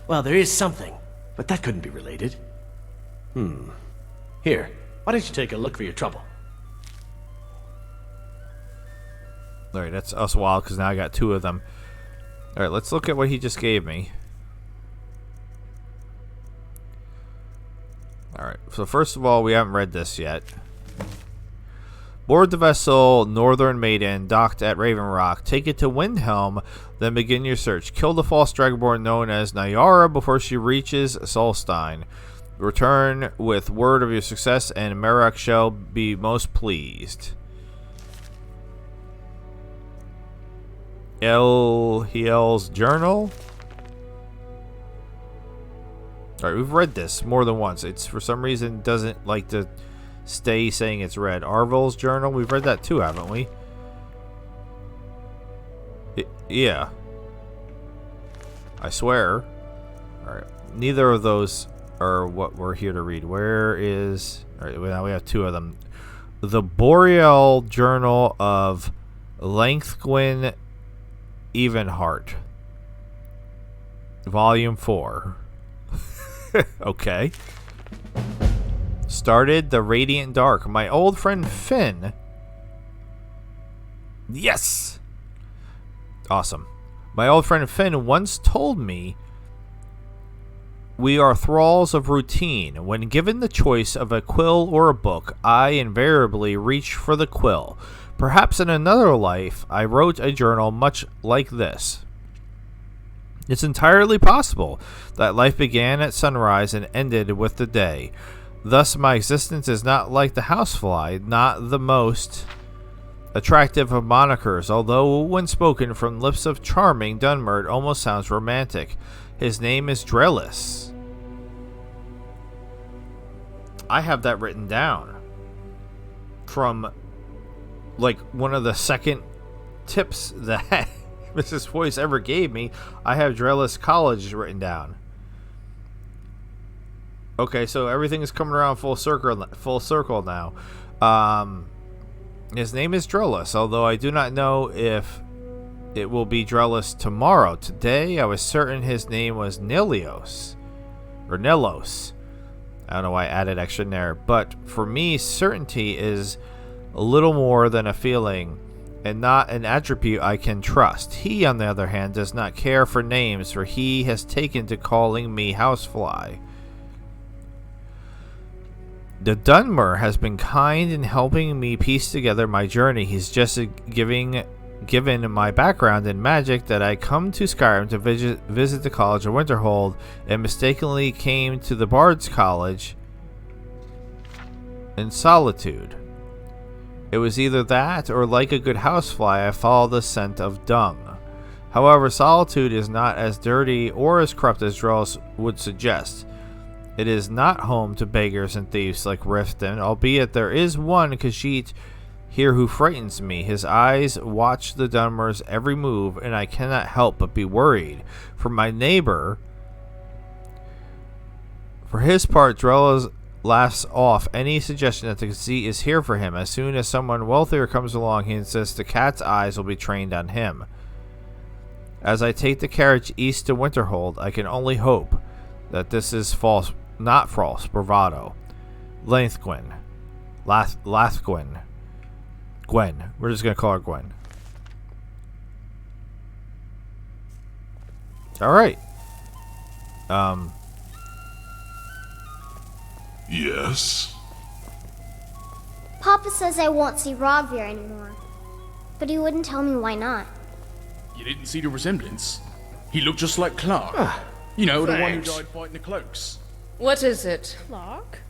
Well, there is something, but that couldn't be related. Here, why don't you take a look for your trouble? Alright, that's us wild, because now I got two of them. Alright, let's look at what he just gave me. Alright, so first of all, we haven't read this yet. Board the vessel Northern Maiden, docked at Raven Rock. Take it to Windhelm, then begin your search. Kill the false dragonborn known as Nayara before she reaches Solstein. Return with word of your success, and Merak shall be most pleased. Hiel's journal. Alright, we've read this more than once. It's for some reason doesn't like to stay saying it's read. Arvel's journal. We've read that too, haven't we? Yeah. I swear. Alright. Neither of those are what we're here to read. Where is... Alright, now we have two of them. The Boreal Journal of Lengthwin Evenheart. Volume 4. Okay. Started the Radiant Dark. My old friend Finn. Yes! Awesome. My old friend Finn once told me we are thralls of routine. When given the choice of a quill or a book, I invariably reach for the quill. Perhaps in another life, I wrote a journal much like this. It's entirely possible that life began at sunrise and ended with the day. Thus, my existence is not like the housefly, not the most attractive of monikers, although when spoken from lips of charming Dunmer, it almost sounds romantic. His name is Drellis. I have that written down from like one of the second tips that Mrs. Voice ever gave me. I have Drellis College written down. Okay, so everything is coming around full circle now. His name is Drellis, although I do not know if it will be Drellis tomorrow. Today, I was certain his name was Nelios. Or Nelos. I don't know why I added extra in there. But for me, certainty is a little more than a feeling, and not an attribute I can trust. He, on the other hand, does not care for names, for he has taken to calling me Housefly. The Dunmer has been kind in helping me piece together my journey. He's just given my background in magic that I come to Skyrim to visit the College of Winterhold and mistakenly came to the Bard's College in Solitude. It was either that or, like a good housefly, I followed the scent of dung. However, Solitude is not as dirty or as corrupt as Drellis would suggest. It is not home to beggars and thieves like Riften, albeit there is one Khajiit here who frightens me. His eyes watch the Dunmer's every move, and I cannot help but be worried. For my neighbor, for his part, Drellis laughs off any suggestion that the Khajiit is here for him. As soon as someone wealthier comes along, he insists the cat's eyes will be trained on him. As I take the carriage east to Winterhold, I can only hope that this is false, not false bravado. Lathgwen. Lathgwen. Gwen. We're just going to call her Gwen. Alright. Yes? Papa says I won't see Rogvir anymore. But he wouldn't tell me why not. You didn't see the resemblance? He looked just like Clark. You know, the one who Thanks. died fighting the cloaks. What is it? Clark?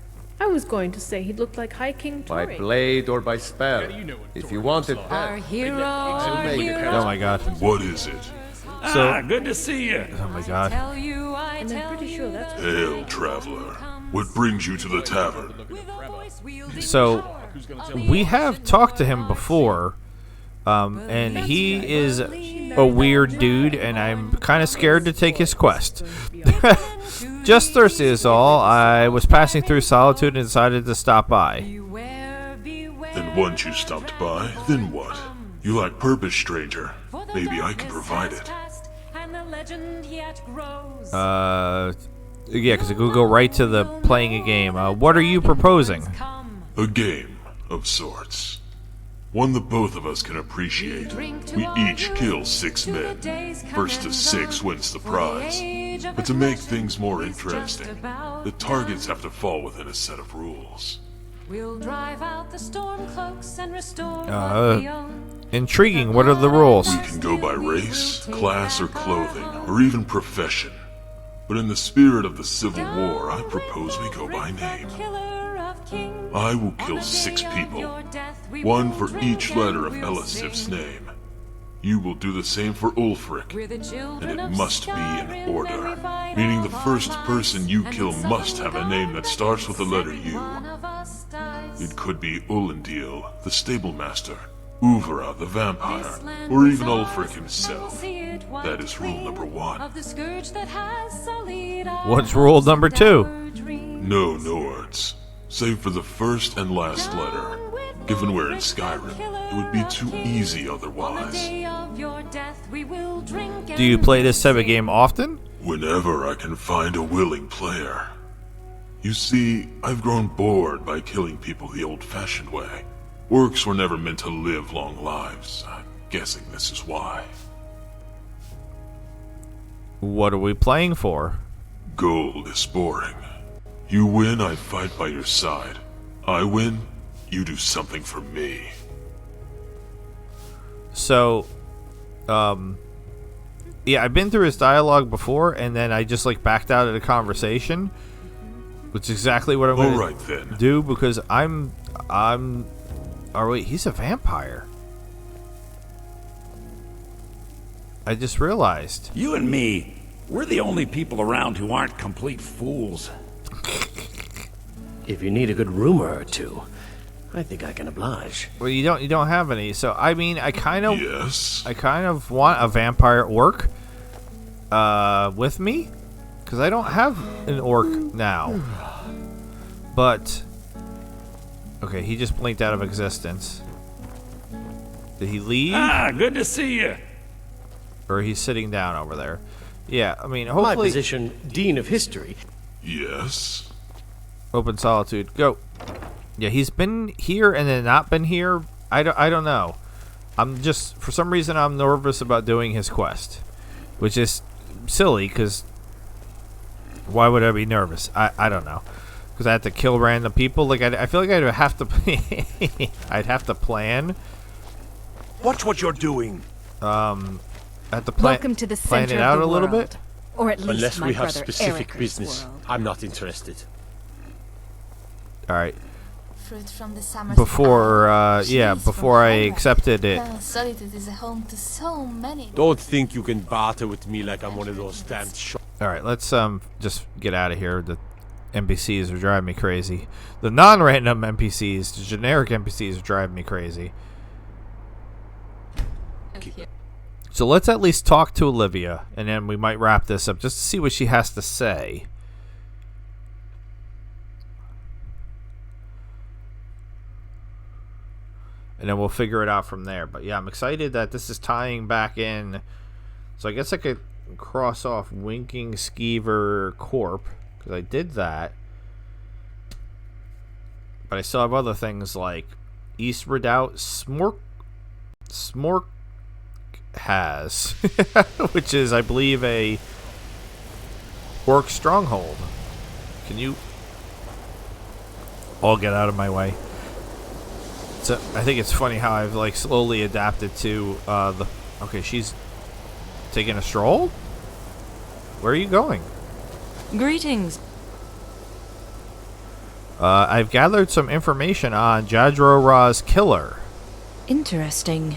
I was going to say he looked like High King By Tori. blade or by spell. if you wanted Our hero, Oh my god. What is it? So, good to see you. Oh my god. And I'm pretty sure that's Hail, traveler. What brings you to the tavern? So, we have talked to him before, and he is a weird dude, and I'm kind of scared to take his quest. Just thirsty is all. I was passing through Solitude and decided to stop by. And once you stopped by, then what? You lack purpose, stranger. Maybe I can provide it. Yeah, because it could go right to the playing a game. What are you proposing? A game of sorts. One that both of us can appreciate. We each kill 6 men. First to 6 wins the prize. But to make things more interesting, the targets have to fall within a set of rules. We'll drive out the storm cloaks and restore Intriguing. What are the rules? We can go by race, class, or clothing, or even profession. But in the spirit of the Civil War, I propose we go by name. I will kill 6 people, 1 for each letter of Elisif's name. You will do the same for Ulfric, and it must be in order, meaning the first person you kill must have a name that starts with the letter U. It could be Ullendil, the stablemaster, Uvera, the vampire, or even Ulfric himself. That is rule number 1. What's rule number 2? No Nords, save for the first and last letter. Given we're in Skyrim, it would be too easy otherwise. Do you play this type of game often? Whenever I can find a willing player. You see, I've grown bored by killing people the old-fashioned way. Orcs were never meant to live long lives. I'm guessing this is why. What are we playing for? Gold is boring. You win, I fight by your side. I win, you do something for me. So, yeah, I've been through his dialogue before, and then I just like backed out of the conversation, which is exactly what I'm going to do because I'm. Oh wait, he's a vampire. I just realized. You and me, we're the only people around who aren't complete fools. If you need a good rumor or two, I think I can oblige. Well, you don't have any. So I mean, I kind of Yes. I kind of want a vampire orc with me because I don't have an orc now. But okay, he just blinked out of existence. Did he leave? Ah, good to see you. Or he's sitting down over there. Yeah, I mean, hopefully. My position, Dean of History. Yes. Open Solitude, go. Yeah, he's been here and then not been here. I don't know. I'm just, for some reason, I'm nervous about doing his quest, which is silly because why would I be nervous? I don't know. Because I have to kill random people. Like I feel like I'd have to. I'd have to plan. Watch what you're doing. At the plan. Welcome to the plan center it out of the a little world. bit. Or at least Unless my we have brother specific Eric's business, world. I'm not interested. All right. Fruit from the summer Before, before I accepted it. Solitude is a home to so many. Don't think you can barter with me like I'm one of those damn All right, let's just get out of here. The NPCs are driving me crazy. The non-random NPCs, the generic NPCs are driving me crazy. So let's at least talk to Olivia, and then we might wrap this up just to see what she has to say. And then we'll figure it out from there. But yeah, I'm excited that this is tying back in. So I guess I could cross off Winking Skeever Corp, because I did that. But I still have other things like East Redoubt Smork has, which is, I believe, a orc stronghold. Can you all get out of my way? So I think it's funny how I've like slowly adapted to the. Okay, she's taking a stroll. Where are you going? Greetings. I've gathered some information on Jadro-Ra's killer. Interesting.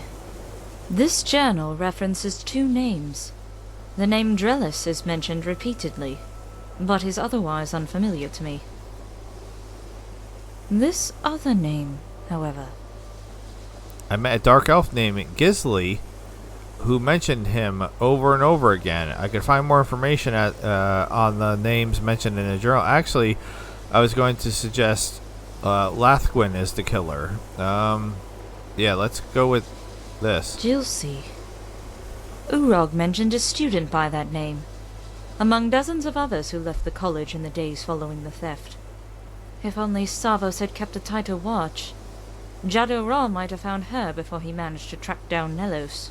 This journal references 2 names. The name Drellis is mentioned repeatedly, but is otherwise unfamiliar to me. This other name, however. I met a dark elf named Gisli, who mentioned him over and over again. I could find more information on the names mentioned in the journal. Actually, I was going to suggest Lathquin is the killer. Yeah, let's go with this. Gilsey. Urog mentioned a student by that name, among dozens of others who left the college in the days following the theft. If only Savos had kept a tighter watch, Jadro-Ra might have found her before he managed to track down Nelos.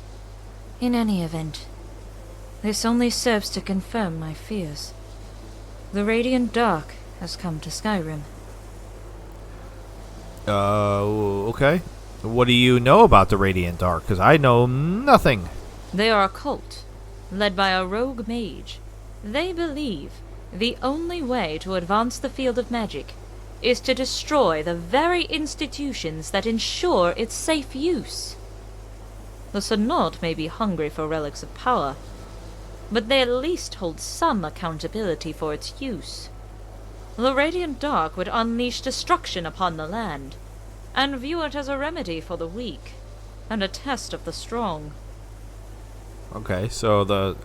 In any event, this only serves to confirm my fears. The Radiant Dark has come to Skyrim. Okay. What do you know about the Radiant Dark? Because I know nothing. They are a cult, led by a rogue mage. They believe the only way to advance the field of magic is to destroy the very institutions that ensure its safe use. The Synod may be hungry for relics of power, but they at least hold some accountability for its use. The Radiant Dark would unleash destruction upon the land, and view it as a remedy for the weak, and a test of the strong. Okay, so the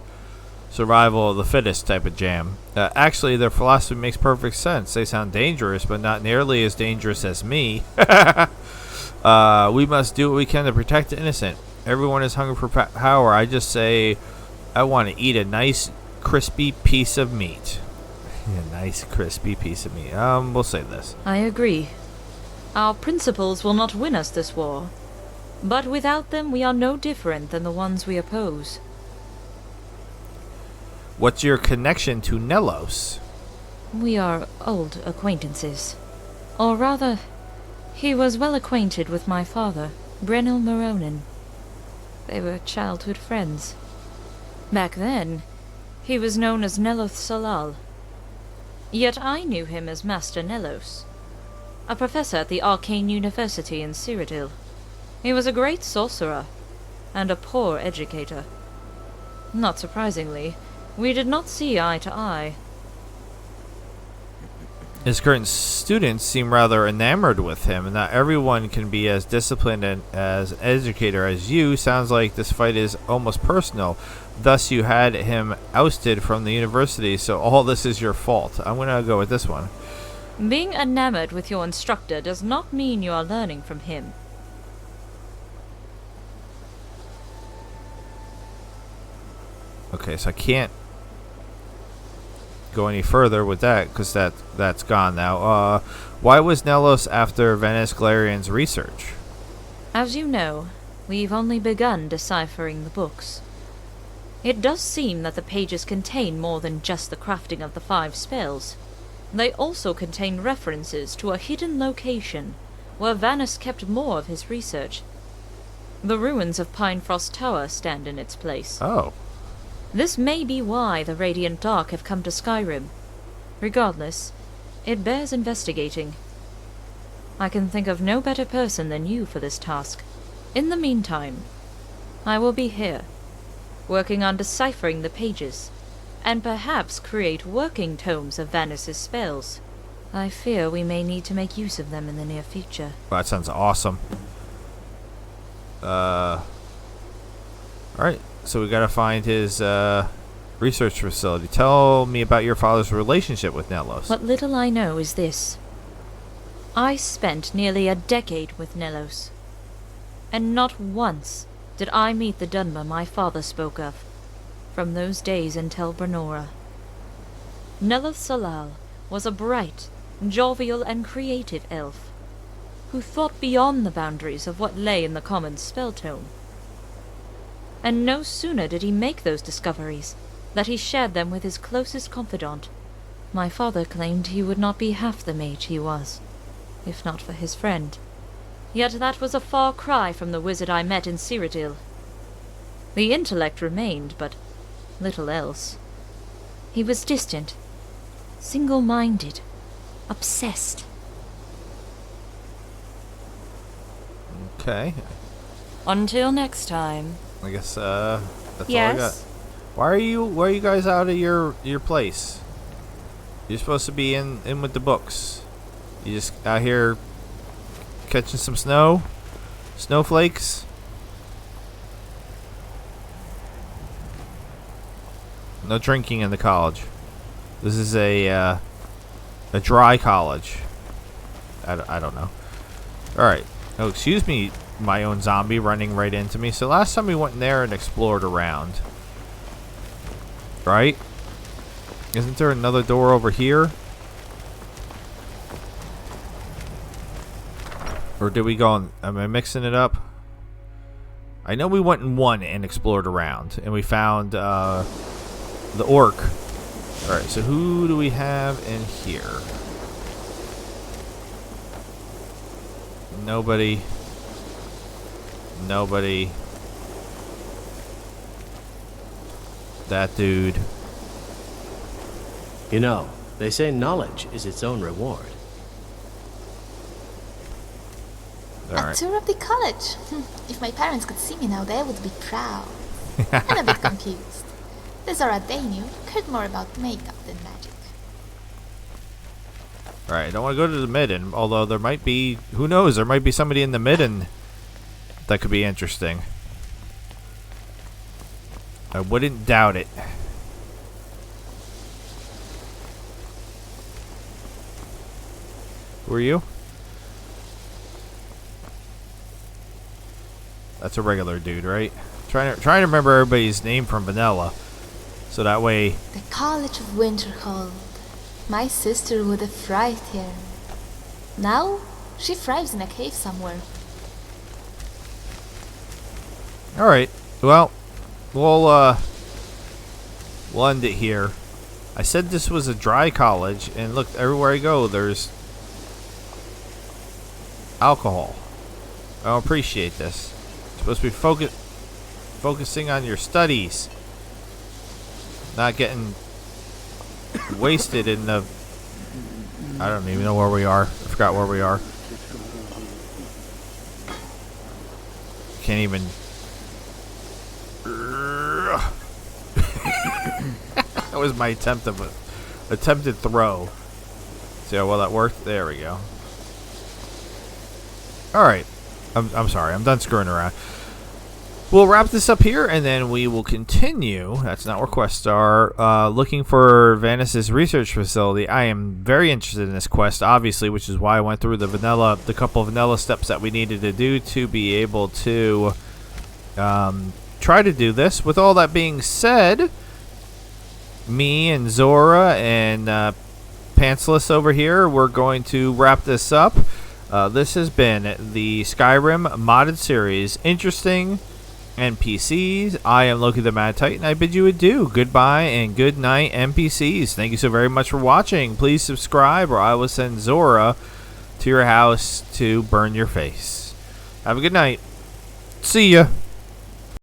survival of the fittest type of jam. Actually, their philosophy makes perfect sense. They sound dangerous, but not nearly as dangerous as me. We must do what we can to protect the innocent. Everyone is hungry for power. I just say, I want to eat a nice, crispy piece of meat. A nice, crispy piece of meat. We'll say this. I agree. Our principles will not win us this war, but without them we are no different than the ones we oppose. What's your connection to Nelos? We are old acquaintances. Or rather, he was well acquainted with my father, Brennil Moronin. They were childhood friends. Back then, he was known as Neloth Solal. Yet I knew him as Master Nelos, a professor at the Arcane University in Cyrodiil. He was a great sorcerer, and a poor educator. Not surprisingly, we did not see eye to eye. His current students seem rather enamored with him, and not everyone can be as disciplined and as an educator as you. Sounds like this fight is almost personal. Thus, you had him ousted from the university, so all this is your fault. I'm going to go with this one. Being enamored with your instructor does not mean you are learning from him. Okay, so I can't go any further with that because that's gone now. Why was Nelos after Venice Galarian's research? As you know, we've only begun deciphering the books. It does seem that the pages contain more than just the crafting of the 5 spells. They also contain references to a hidden location where Vanus kept more of his research. The ruins of Pinefrost Tower stand in its place. Oh. This may be why the Radiant Dark have come to Skyrim. Regardless, it bears investigating. I can think of no better person than you for this task. In the meantime, I will be here, working on deciphering the pages, and perhaps create working tomes of Vanus's spells. I fear we may need to make use of them in the near future. Well, that sounds awesome. Alright, so we gotta find his research facility. Tell me about your father's relationship with Nelos. What little I know is this. I spent nearly a decade with Nelos, and not once did I meet the Dunmer my father spoke of. from those days in Tel Bernora. Nelith Salal was a bright, jovial, and creative elf who thought beyond the boundaries of what lay in the common spell tome. And no sooner did he make those discoveries that he shared them with his closest confidant. My father claimed he would not be half the mage he was, if not for his friend. Yet that was a far cry from the wizard I met in Cyrodiil. The intellect remained, but little else. He was distant, single-minded, obsessed. Okay. Until next time. I guess that's Yes? all I got. Why are you guys out of your place? You're supposed to be in with the books. You just out here catching some snowflakes. No drinking in the college. This is a dry college. I don't know. All right. Oh, excuse me, my own zombie running right into me. So last time we went in there and explored around. Right? Isn't there another door over here? Or did we go on... Am I mixing it up? I know we went in one and explored around. And we found the orc. Alright, so who do we have in here? Nobody. Nobody. That dude. You know, they say knowledge is its own reward. A tour of the college. If my parents could see me now, they would be proud. And a bit confused. The Zora they knew cared more about makeup than magic. Alright, I don't want to go to the midden, although there might be... Who knows? There might be somebody in the midden that could be interesting. I wouldn't doubt it. Who are you? That's a regular dude, right? Trying to remember everybody's name from Vanilla, so that way. The College of Winterhold. My sister would have thrived here. Now she thrives in a cave somewhere. All right. Well, we'll end it here. I said this was a dry college, and look, everywhere I go, there's alcohol. I don't appreciate this. You're supposed to be focusing on your studies, not getting wasted in the... I don't even know where we are. I forgot where we are. Can't even... That was my attempted throw. See how well that worked? There we go. Alright. I'm sorry. I'm done screwing around. We'll wrap this up here, and then we will continue. That's not where quests are. Looking for Vanis's research facility. I am very interested in this quest, obviously, which is why I went through the couple of vanilla steps that we needed to do to be able to try to do this. With all that being said, me and Zora and Pantsless over here, we're going to wrap this up. This has been the Skyrim modded series. Interesting NPCs. I am Loki the Mad Titan. I bid you adieu. Goodbye and good night, NPCs. Thank you so very much for watching. Please subscribe, or I will send Zora to your house to burn your face. Have a good night. See ya.